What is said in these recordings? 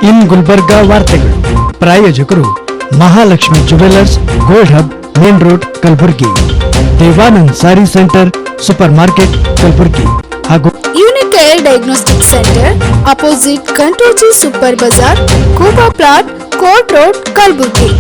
ಇನ್ ಗುಲ್ಬರ್ಗಾ ವಾರ್ತೆಗಳು. ಪ್ರಾಯೋಜಕರು Mahalakshmi jewellers, gold hub, main road, Kalaburagi. Devanand sari centre, supermarket, Kalaburagi. ಹಾಗೂ ಯೂನಿಕೇರ್ ಡಯಾಗ್ನೋಸ್ಟಿಕ್ ಸೆಂಟರ್, ಅಪೋಸಿಟ್ ಕಂಟೋಜಿ ಸೂಪರ್ ಬಜಾರ್, ಕೂಬಾ plot, court road, Kalaburagi.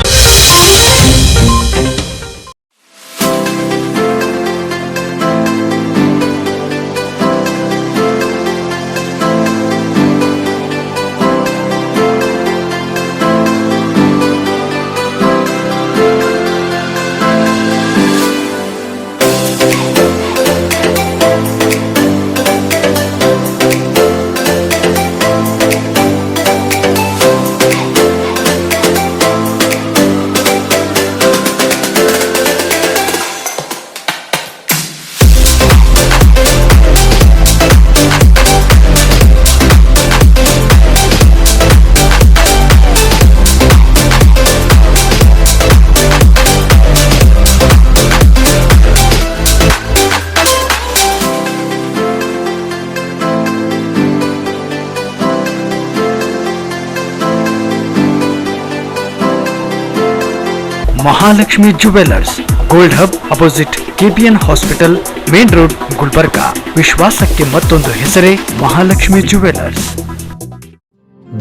Mahalakshmi jewellers, gold hub, opposite KPN hospital, main road, Gulbarga. ವಿಶ್ವಾಸಕ್ಕೆ ಮತ್ತೊಂದು ಹೆಸರೇ ಮಹಾಲಕ್ಷ್ಮಿ ಜುವೆಲ್ಲರ್ಸ್.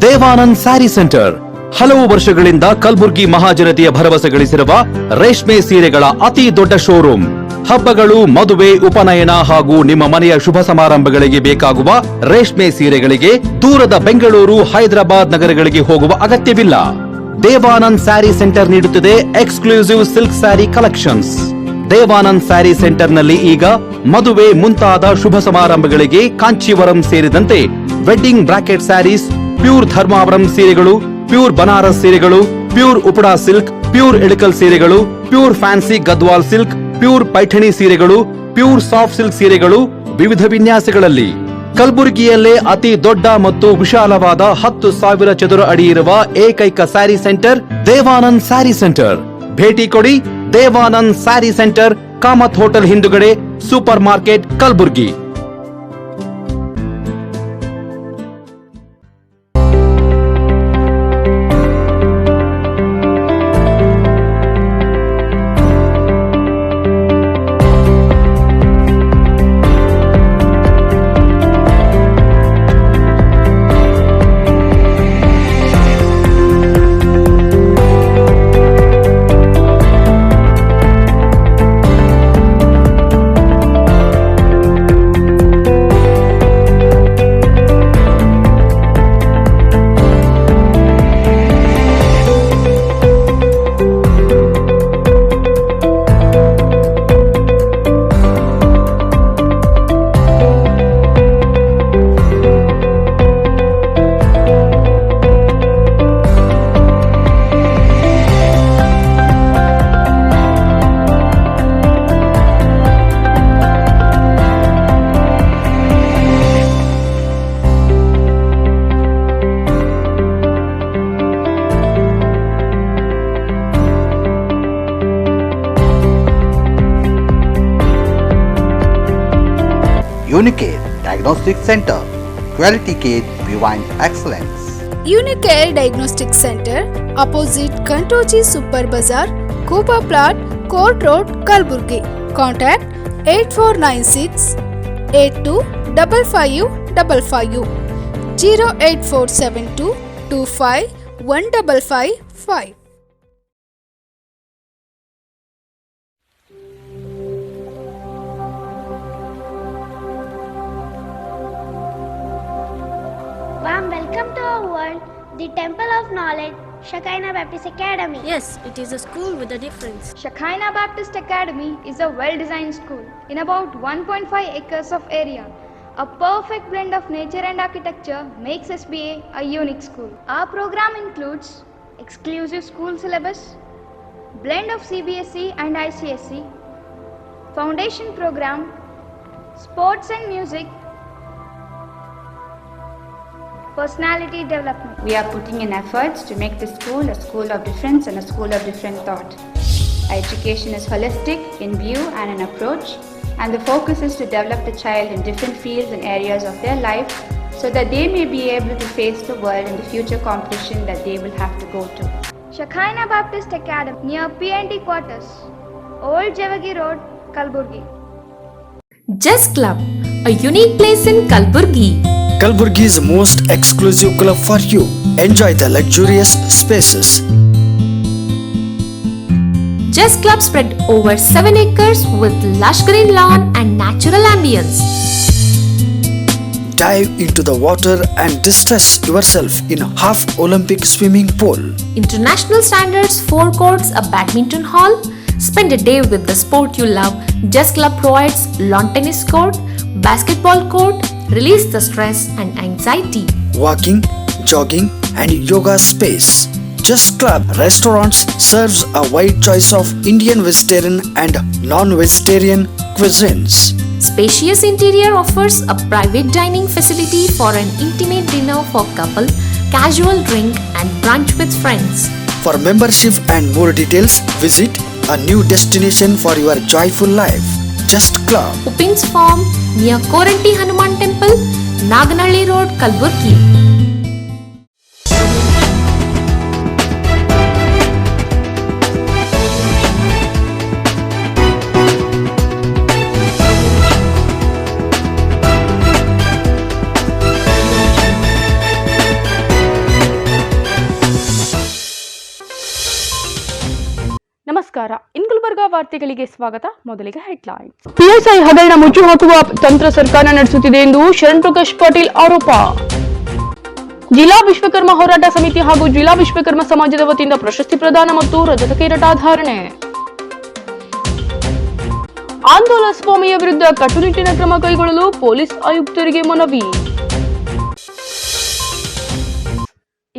ದೇವಾನಂದ್ ಸ್ಯಾರಿ ಸೆಂಟರ್ ಹಲವು ವರ್ಷಗಳಿಂದ ಕಲಬುರ್ಗಿ ಮಹಾಜನತೆಯ ಭರವಸೆ ಗಳಿಸಿರುವ ರೇಷ್ಮೆ ಸೀರೆಗಳ ಅತಿ ದೊಡ್ಡ ಶೋರೂಮ್. ಹಬ್ಬಗಳು, ಮದುವೆ, ಉಪನಯನ ಹಾಗೂ ನಿಮ್ಮ ಮನೆಯ ಶುಭ ಸಮಾರಂಭಗಳಿಗೆ ಬೇಕಾಗುವ ರೇಷ್ಮೆ ಸೀರೆಗಳಿಗೆ ದೂರದ ಬೆಂಗಳೂರು, ಹೈದರಾಬಾದ್ ನಗರಗಳಿಗೆ ಹೋಗುವ ಅಗತ್ಯವಿಲ್ಲ. ದೇವಾನಂದ್ ಸ್ಯಾರಿ ಸೆಂಟರ್ ನೀಡುತ್ತಿದೆ exclusive silk sari collections. Devanand sari centre ನಲ್ಲಿ ಈಗ ಮದುವೆ ಮುಂತಾದ ಶುಭ ಸಮಾರಂಭಗಳಿಗೆ ಕಾಂಚೀವರಂ ಸೇರಿದಂತೆ wedding bracket saris, pure Dharmavaram ಸೀರೆಗಳು, ಪ್ಯೂರ್ ಬನಾರಸ್ ಸೀರೆಗಳು, pure Uppada silk, pure Ilkal ಸೀರೆಗಳು, pure fancy Gadwal silk, pure Paithani ಸೀರೆಗಳು, ಪ್ಯೂರ್ ಸಾಫ್ಟ್ ಸಿಲ್ಕ್ ಸೀರೆಗಳು ವಿವಿಧ ವಿನ್ಯಾಸಗಳಲ್ಲಿ. ಕಲಬುರಗಿಯಲ್ಲೇ ಅತಿ ದೊಡ್ಡ ಮತ್ತು ವಿಶಾಲವಾದ 10,000 ಚದುರ ಅಡಿ ಇರುವ ಏಕೈಕ ಸ್ಯಾರಿ ಸೆಂಟರ್ ದೇವಾನಂದ್ ಸ್ಯಾರಿ ಸೆಂಟರ್. ಭೇಟಿ ಕೊಡಿ. ದೇವಾನಂದ್ ಸ್ಯಾರಿ ಸೆಂಟರ್, ಕಾಮತ್ ಹೋಟೆಲ್ ಹಿಂದುಗಡೆ, super market, Kalaburagi. Unicare Diagnostic Center, Quality Care Beyond Excellence. Unicare diagnostic centre, opposite ಕಂಟೋಜಿ ಸೂಪರ್ ಬಜಾರ್, ಕೂಬಾ plot, court road, Kalaburagi. Contact 8496 825555 08472 25 1555. Warm welcome to our world, the Temple of Knowledge, Shekinah Baptist Academy. Yes, it is a school with a difference. Shekinah Baptist Academy is a well-designed school in about 1.5 acres of area. A perfect blend of nature and architecture makes SBA a unique school. Our program includes exclusive school syllabus, blend of CBSE and ICSE, foundation program, sports and music, personality development. We are putting in efforts to make this school a school of difference and a school of different thought. Our education is holistic in view and in approach, and the focus is to develop the child in different fields and areas of their life so that they may be able to face the world in the future competition that they will have to go to. Shekinah Baptist Academy near PNT quarters, Old Javagi Road, Kalburgi. Jazz Club, a unique place in Kalburgi. Kalburgi's most exclusive club for you. Enjoy the luxurious spaces. Jazz Club spread over 7 acres with lush green lawn and natural ambience. Dive into the water and distress yourself in half Olympic swimming pool. International standards, 4 courts, a badminton hall. Spend a day with the sport you love. Jazz Club provides lawn tennis court, basketball court. Release the stress and anxiety. Walking, jogging and yoga space. Just Club Restaurants serves a wide choice of Indian vegetarian and non-vegetarian cuisines. Spacious interior offers a private dining facility for an intimate dinner for couple, casual drink and brunch with friends. For membership and more details, visit a new destination for your joyful life. Just Club. Upin's Farm near Koranti Hanuman Temple, Naganalli Road, Kalburgi. ನಮಸ್ಕಾರ. ಇನ್ ಗುಲ್ಬರ್ಗಾ ವಾರ್ತೆಗಳಿಗೆ ಸ್ವಾಗತ. ಮೊದಲಿಗೆ headlines. PSI ಹಗರಣ ಮುಚ್ಚು ಹಾಕುವ ತಂತ್ರ ಸರ್ಕಾರ ನಡೆಸುತ್ತಿದೆ ಎಂದು ಶರಣ್ ಪ್ರಕಾಶ್ ಪಾಟೀಲ್ ಆರೋಪ. ಜಿಲ್ಲಾ ವಿಶ್ವಕರ್ಮ ಹೋರಾಟ ಸಮಿತಿ ಹಾಗೂ ಜಿಲ್ಲಾ ವಿಶ್ವಕರ್ಮ ಸಮಾಜದ ವತಿಯಿಂದ ಪ್ರಶಸ್ತಿ ಪ್ರದಾನ ಮತ್ತು ರಜತ ಕಿರೀಟಾಧಾರಣೆ. ಆಂದೋಲನ ಸ್ವಾಮಿಯ ವಿರುದ್ಧ ಕಟ್ಟುನಿಟ್ಟಿನ ಕ್ರಮ ಕೈಗೊಳ್ಳಲು ಪೊಲೀಸ್ ಆಯುಕ್ತರಿಗೆ ಮನವಿ.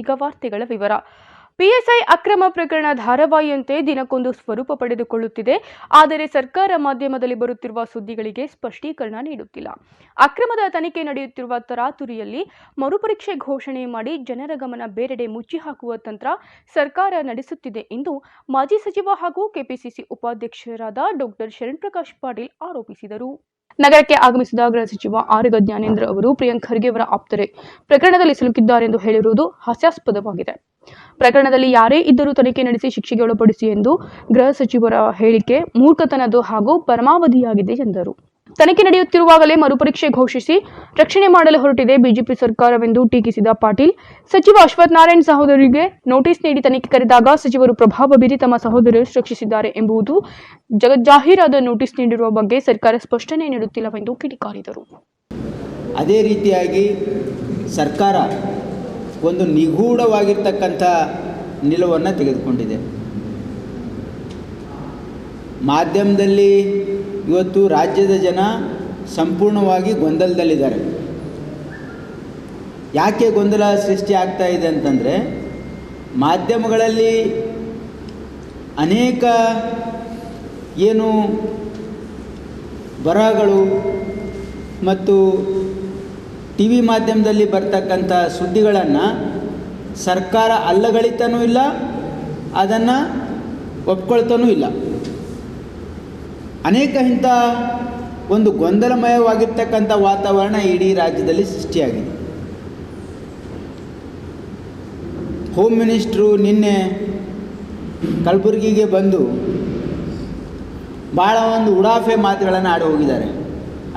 ಈಗ ವಾರ್ತೆಗಳ ವಿವರ. ಪಿಎಸ್ಐ ಅಕ್ರಮ ಪ್ರಕರಣ ಧಾರಾವಾಹಿಯಂತೆ ದಿನಕ್ಕೊಂದು ಸ್ವರೂಪ ಪಡೆದುಕೊಳ್ಳುತ್ತಿದೆ. ಆದರೆ ಸರ್ಕಾರ ಮಾಧ್ಯಮದಲ್ಲಿ ಬರುತ್ತಿರುವ ಸುದ್ದಿಗಳಿಗೆ ಸ್ಪಷ್ಟೀಕರಣ ನೀಡುತ್ತಿಲ್ಲ. ಅಕ್ರಮದ ತನಿಖೆ ನಡೆಯುತ್ತಿರುವ ತರಾತುರಿಯಲ್ಲಿ ಮರುಪರೀಕ್ಷೆ ಘೋಷಣೆ ಮಾಡಿ ಜನರ ಗಮನ ಬೇರೆಡೆ ಮುಚ್ಚಿ ಹಾಕುವ ತಂತ್ರ ಸರ್ಕಾರ ನಡೆಸುತ್ತಿದೆ ಎಂದು ಮಾಜಿ ಸಚಿವ ಹಾಗೂ ಕೆಪಿಸಿಸಿ ಉಪಾಧ್ಯಕ್ಷರಾದ ಡಾಕ್ಟರ್ ಶರಣ್ ಪ್ರಕಾಶ್ ಪಾಟೀಲ್ ಆರೋಪಿಸಿದರು. ನಗರಕ್ಕೆ ಆಗಮಿಸಿದ ಗೃಹ ಸಚಿವ ಆರ್ ಜ್ಞಾನೇಂದ್ರ ಅವರು ಪ್ರಿಯಾಂಕ್ ಖರ್ಗೆ ಅವರ ಆಪ್ತರೆ ಪ್ರಕರಣದಲ್ಲಿ ಸಿಲುಕಿದ್ದಾರೆ ಎಂದು ಹೇಳಿರುವುದು ಹಾಸ್ಯಾಸ್ಪದವಾಗಿದೆ. ಪ್ರಕರಣದಲ್ಲಿ ಯಾರೇ ಇದ್ದರೂ ತನಿಖೆ ನಡೆಸಿ ಶಿಕ್ಷೆಗೆ ಒಳಪಡಿಸಿ ಎಂದು ಗೃಹ ಸಚಿವರ ಹೇಳಿಕೆ ಮೂರ್ಖತನದ್ದು ಹಾಗೂ ಪರಮಾವಧಿಯಾಗಿದೆ ಎಂದರು. ತನಿಖೆ ನಡೆಯುತ್ತಿರುವಾಗಲೇ ಮರುಪರೀಕ್ಷೆ ಘೋಷಿಸಿ ರಕ್ಷಣೆ ಮಾಡಲು ಹೊರಟಿದೆ ಬಿಜೆಪಿ ಸರ್ಕಾರವೆಂದು ಟೀಕಿಸಿದ ಪಾಟೀಲ್, ಸಚಿವ ಅಶ್ವಥ್ ನಾರಾಯಣ್ ಸಹೋದರಿಗೆ ನೋಟಿಸ್ ನೀಡಿ ತನಿಖೆ ಕರೆದಾಗ ಸಚಿವರು ಪ್ರಭಾವ ಬೀರಿ ತಮ್ಮ ಸಹೋದರರು ರಕ್ಷಿಸಿದ್ದಾರೆ ಎಂಬುದು ಜಗಜ್ಜಾಹೀರಾದ ನೋಟಿಸ್ ನೀಡಿರುವ ಬಗ್ಗೆ ಸರ್ಕಾರ ಸ್ಪಷ್ಟನೆ ನೀಡುತ್ತಿಲ್ಲವೆಂದು ಕಿಡಿಕಾರಿದರು. ಅದೇ ರೀತಿಯಾಗಿ ಸರ್ಕಾರ ಒಂದು ನಿಗೂಢವಾಗಿರ್ತಕ್ಕಂಥ ನಿಲುವನ್ನು ತೆಗೆದುಕೊಂಡಿದೆ. ಮಾಧ್ಯಮದಲ್ಲಿ ಇವತ್ತು ರಾಜ್ಯದ ಜನ ಸಂಪೂರ್ಣವಾಗಿ ಗೊಂದಲದಲ್ಲಿದ್ದಾರೆ. ಯಾಕೆ ಗೊಂದಲ ಸೃಷ್ಟಿ ಆಗ್ತಾ ಇದೆ ಅಂತಂದರೆ, ಮಾಧ್ಯಮಗಳಲ್ಲಿ ಅನೇಕ ಏನು ಬರಹಗಳು ಮತ್ತು ಟಿ ವಿ ಮಾಧ್ಯಮದಲ್ಲಿ ಬರ್ತಕ್ಕಂಥ ಸುದ್ದಿಗಳನ್ನು ಸರ್ಕಾರ ಅಲ್ಲಗಳಿತನೂ ಇಲ್ಲ, ಅದನ್ನು ಒಪ್ಕೊಳ್ತಾನೂ ಇಲ್ಲ. ಅನೇಕ ಇಂಥ ಒಂದು ಗೊಂದಲಮಯವಾಗಿರ್ತಕ್ಕಂಥ ವಾತಾವರಣ ಇಡೀ ರಾಜ್ಯದಲ್ಲಿ ಸೃಷ್ಟಿಯಾಗಿದೆ. ಹೋಮ್ ಮಿನಿಸ್ಟ್ರು ನಿನ್ನೆ ಕಲಬುರಗಿಗೆ ಬಂದು ಭಾಳ ಒಂದು ಉಡಾಫೆ ಮಾತುಗಳನ್ನು ಆಡಿ ಹೋಗಿದ್ದಾರೆ.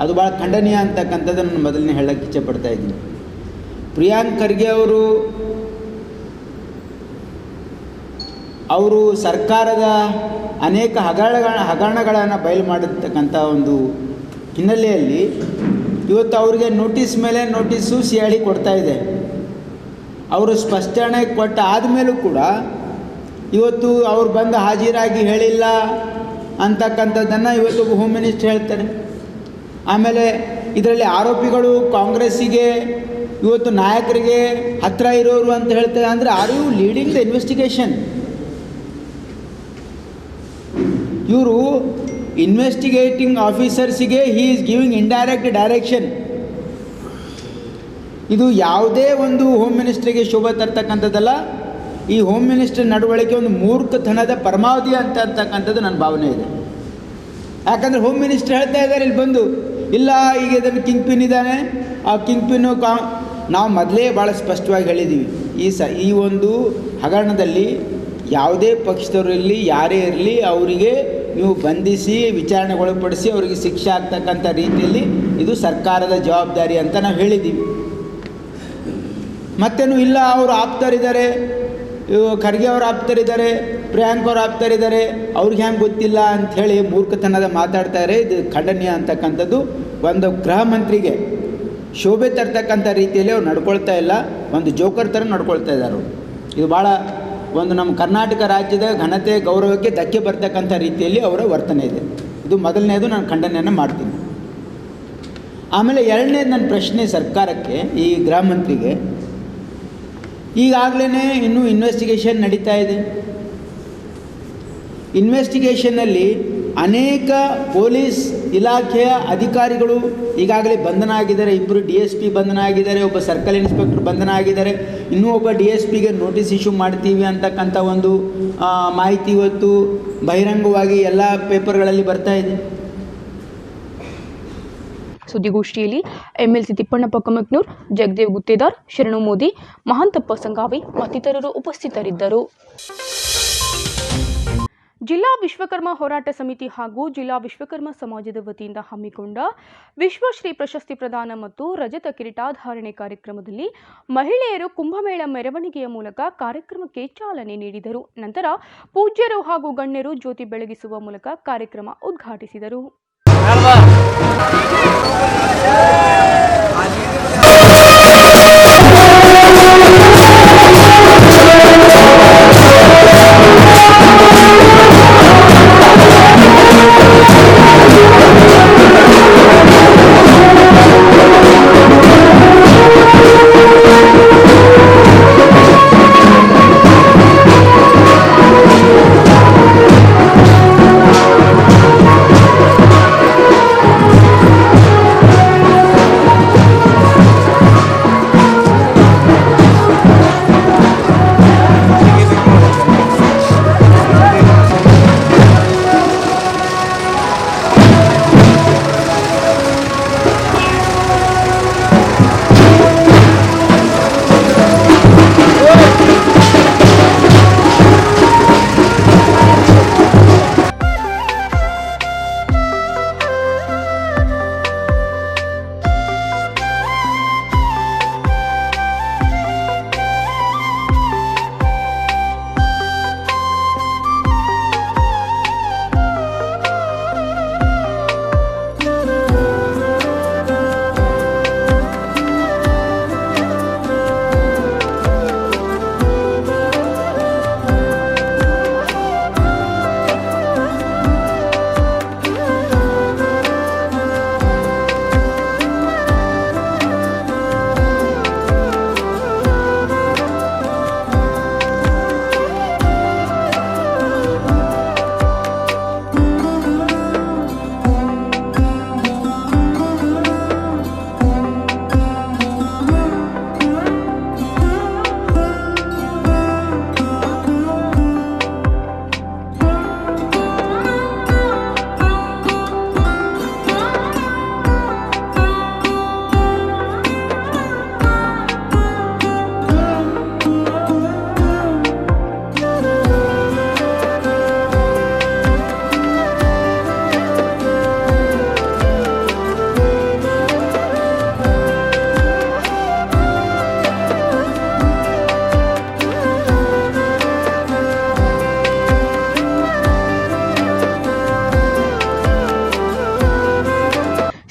ಅದು ಭಾಳ ಖಂಡನೀಯ ಅಂತಕ್ಕಂಥದ್ದನ್ನು ನಾನು ಮೊದಲನೇ ಹೇಳಕ್ಕೆ ಇಚ್ಛೆಪಡ್ತಾ ಇದ್ದೀನಿ. ಪ್ರಿಯಾಂಕ್ ಖರ್ಗೆ ಅವರು ಸರ್ಕಾರದ ಅನೇಕ ಹಗರಣಗಳನ್ನು ಬಯಲು ಮಾಡಿರ್ತಕ್ಕಂಥ ಒಂದು ಹಿನ್ನೆಲೆಯಲ್ಲಿ ಇವತ್ತು ಅವರಿಗೆ ನೋಟಿಸ್ ಮೇಲೆ ನೋಟಿಸು CID ಕೊಡ್ತಾ ಇದೆ. ಅವರು ಸ್ಪಷ್ಟನೆ ಕೊಟ್ಟ ಆದಮೇಲೂ ಕೂಡ ಇವತ್ತು ಅವ್ರು ಬಂದು ಹಾಜರಾಗಿ ಹೇಳಿಲ್ಲ ಅಂತಕ್ಕಂಥದ್ದನ್ನು ಇವತ್ತು ಹೋಮ್ ಮಿನಿಸ್ಟರ್ ಹೇಳ್ತಾರೆ. ಆಮೇಲೆ ಇದರಲ್ಲಿ ಆರೋಪಿಗಳು ಕಾಂಗ್ರೆಸ್ಸಿಗೆ ಇವತ್ತು ನಾಯಕರಿಗೆ ಹತ್ತಿರ ಇರೋರು ಅಂತ ಹೇಳ್ತಾರೆ. ಅಂದರೆ are you leading the investigation? ಇವರು ಇನ್ವೆಸ್ಟಿಗೇಟಿಂಗ್ ಆಫೀಸರ್ಸಿಗೆ he is giving indirect direction. ಇದು ಯಾವುದೇ ಒಂದು ಹೋಮ್ ಮಿನಿಸ್ಟ್ರಿಗೆ ಶೋಭೆ ತರ್ತಕ್ಕಂಥದ್ದಲ್ಲ. ಈ ಹೋಮ್ ಮಿನಿಸ್ಟರ್ ನಡವಳಿಕೆ ಒಂದು ಮೂರ್ಖತನದ ಪರಮಾವಧಿ ಅಂತಕ್ಕಂಥದ್ದು ನನ್ನ ಭಾವನೆ ಇದೆ. ಯಾಕಂದರೆ ಹೋಮ್ ಮಿನಿಸ್ಟರ್ ಹೇಳ್ತಾ ಇದ್ದಾರೆ ಇಲ್ಲಿ ಬಂದು, ಇಲ್ಲ ಈಗ ಇದನ್ನು ಕಿಂಗ್ ಪಿನ್ ಇದ್ದಾನೆ, ಆ ಕಿಂಗ್ ಪಿನ್ನು ನಾವು ಮೊದಲೇ ಭಾಳ ಸ್ಪಷ್ಟವಾಗಿ ಹೇಳಿದ್ದೀವಿ, ಈ ಒಂದು ಹಗರಣದಲ್ಲಿ ಯಾವುದೇ ಪಕ್ಷದವರು ಇರಲಿ, ಯಾರೇ ಇರಲಿ, ಅವರಿಗೆ ನೀವು ಬಂಧಿಸಿ ವಿಚಾರಣೆಗೊಳಪಡಿಸಿ ಅವರಿಗೆ ಶಿಕ್ಷೆ ಆಗ್ತಕ್ಕಂಥ ರೀತಿಯಲ್ಲಿ ಇದು ಸರ್ಕಾರದ ಜವಾಬ್ದಾರಿ ಅಂತ ನಾವು ಹೇಳಿದ್ದೀವಿ. ಮತ್ತೇನು ಇಲ್ಲ, ಅವರು ಆಪ್ತರಿದ್ದಾರೆ, ಖರ್ಗೆ ಅವರು ಆಪ್ತರಿದ್ದಾರೆ, ಪ್ರಿಯಾಂಕ್ ಅವರು ಆಪ್ತರಿದ್ದಾರೆ, ಅವ್ರಿಗೆ ಹೆಂಗೆ ಗೊತ್ತಿಲ್ಲ ಅಂಥೇಳಿ ಮೂರ್ಖತನದ ಮಾತಾಡ್ತಾರೆ. ಇದು ಖಂಡನೀಯ ಅಂತಕ್ಕಂಥದ್ದು. ಒಂದು ಗೃಹ ಮಂತ್ರಿಗೆ ಶೋಭೆ ತರ್ತಕ್ಕಂಥ ರೀತಿಯಲ್ಲಿ ಅವ್ರು ನಡ್ಕೊಳ್ತಾ ಇಲ್ಲ, ಒಂದು ಜೋಕರ್ ಥರ ನಡ್ಕೊಳ್ತಾ ಇದ್ದಾರೆ. ಇದು ಭಾಳ ಒಂದು ನಮ್ಮ ಕರ್ನಾಟಕ ರಾಜ್ಯದ ಘನತೆ ಗೌರವಕ್ಕೆ ಧಕ್ಕೆ ಬರ್ತಕ್ಕಂಥ ರೀತಿಯಲ್ಲಿ ಅವರ ವರ್ತನೆ ಇದೆ. ಇದು ಮೊದಲನೇದು ನಾನು ಖಂಡನೆಯನ್ನು ಮಾಡ್ತೀನಿ. ಆಮೇಲೆ ಎರಡನೇದು ನನ್ನ ಪ್ರಶ್ನೆ ಸರ್ಕಾರಕ್ಕೆ, ಈ ಗೃಹ ಮಂತ್ರಿಗೆ, ಈಗಾಗಲೇ ಇನ್ನೂ ಇನ್ವೆಸ್ಟಿಗೇಷನ್ ನಡೀತಾ ಇದೆ. ಇನ್ವೆಸ್ಟಿಗೇಷನ್ನಲ್ಲಿ ಅನೇಕ ಪೊಲೀಸ್ ಇಲಾಖೆಯ ಅಧಿಕಾರಿಗಳು ಈಗಾಗಲೇ ಬಂಧನ ಆಗಿದ್ದಾರೆ. 2 DSP ಬಂಧನ ಆಗಿದ್ದಾರೆ, ಒಬ್ಬ ಸರ್ಕಲ್ ಇನ್ಸ್ಪೆಕ್ಟರ್ ಬಂಧನ ಆಗಿದ್ದಾರೆ, ಇನ್ನೂ ಒಬ್ಬ DSPಗೆ ನೋಟಿಸ್ ಇಶ್ಯೂ ಮಾಡ್ತೀವಿ ಅಂತಕ್ಕಂಥ ಒಂದು ಮಾಹಿತಿ ಇವತ್ತು ಬಹಿರಂಗವಾಗಿ ಎಲ್ಲ ಪೇಪರ್ಗಳಲ್ಲಿ ಬರ್ತಾ ಇದೆ. ಸುದ್ದಿಗೋಷ್ಠಿಯಲ್ಲಿ MLC ತಿಪ್ಪಣ್ಣಪ್ಪ ಕಮಕ್ನೂರ್, ಜಗದೇವ್ ಗುತ್ತೇದಾರ್, ಶರಣು ಮೋದಿ, ಮಹಾಂತಪ್ಪ ಸಂಗಾವಿ ಮತ್ತಿತರರು ಉಪಸ್ಥಿತರಿದ್ದರು. ಜಿಲ್ಲಾ ವಿಶ್ವಕರ್ಮ ಹೋರಾಟ ಸಮಿತಿ ಹಾಗೂ ಜಿಲ್ಲಾ ವಿಶ್ವಕರ್ಮ ಸಮಾಜದ ವತಿಯಿಂದ ಹಮ್ಮಿಕೊಂಡ ವಿಶ್ವಶ್ರೀ ಪ್ರಶಸ್ತಿ ಪ್ರದಾನ ಮತ್ತು ರಜತ ಕಿರೀಟಾಧಾರಣೆ ಕಾರ್ಯಕ್ರಮದಲ್ಲಿ ಮಹಿಳೆಯರು ಕುಂಭಮೇಳ ಮೆರವಣಿಗೆಯ ಮೂಲಕ ಕಾರ್ಯಕ್ರಮಕ್ಕೆ ಚಾಲನೆ ನೀಡಿದರು. ನಂತರ ಪೂಜ್ಯರು ಹಾಗೂ ಗಣ್ಯರು ಜ್ಯೋತಿ ಬೆಳಗಿಸುವ ಮೂಲಕ ಕಾರ್ಯಕ್ರಮ ಉದ್ಘಾಟಿಸಿದರು.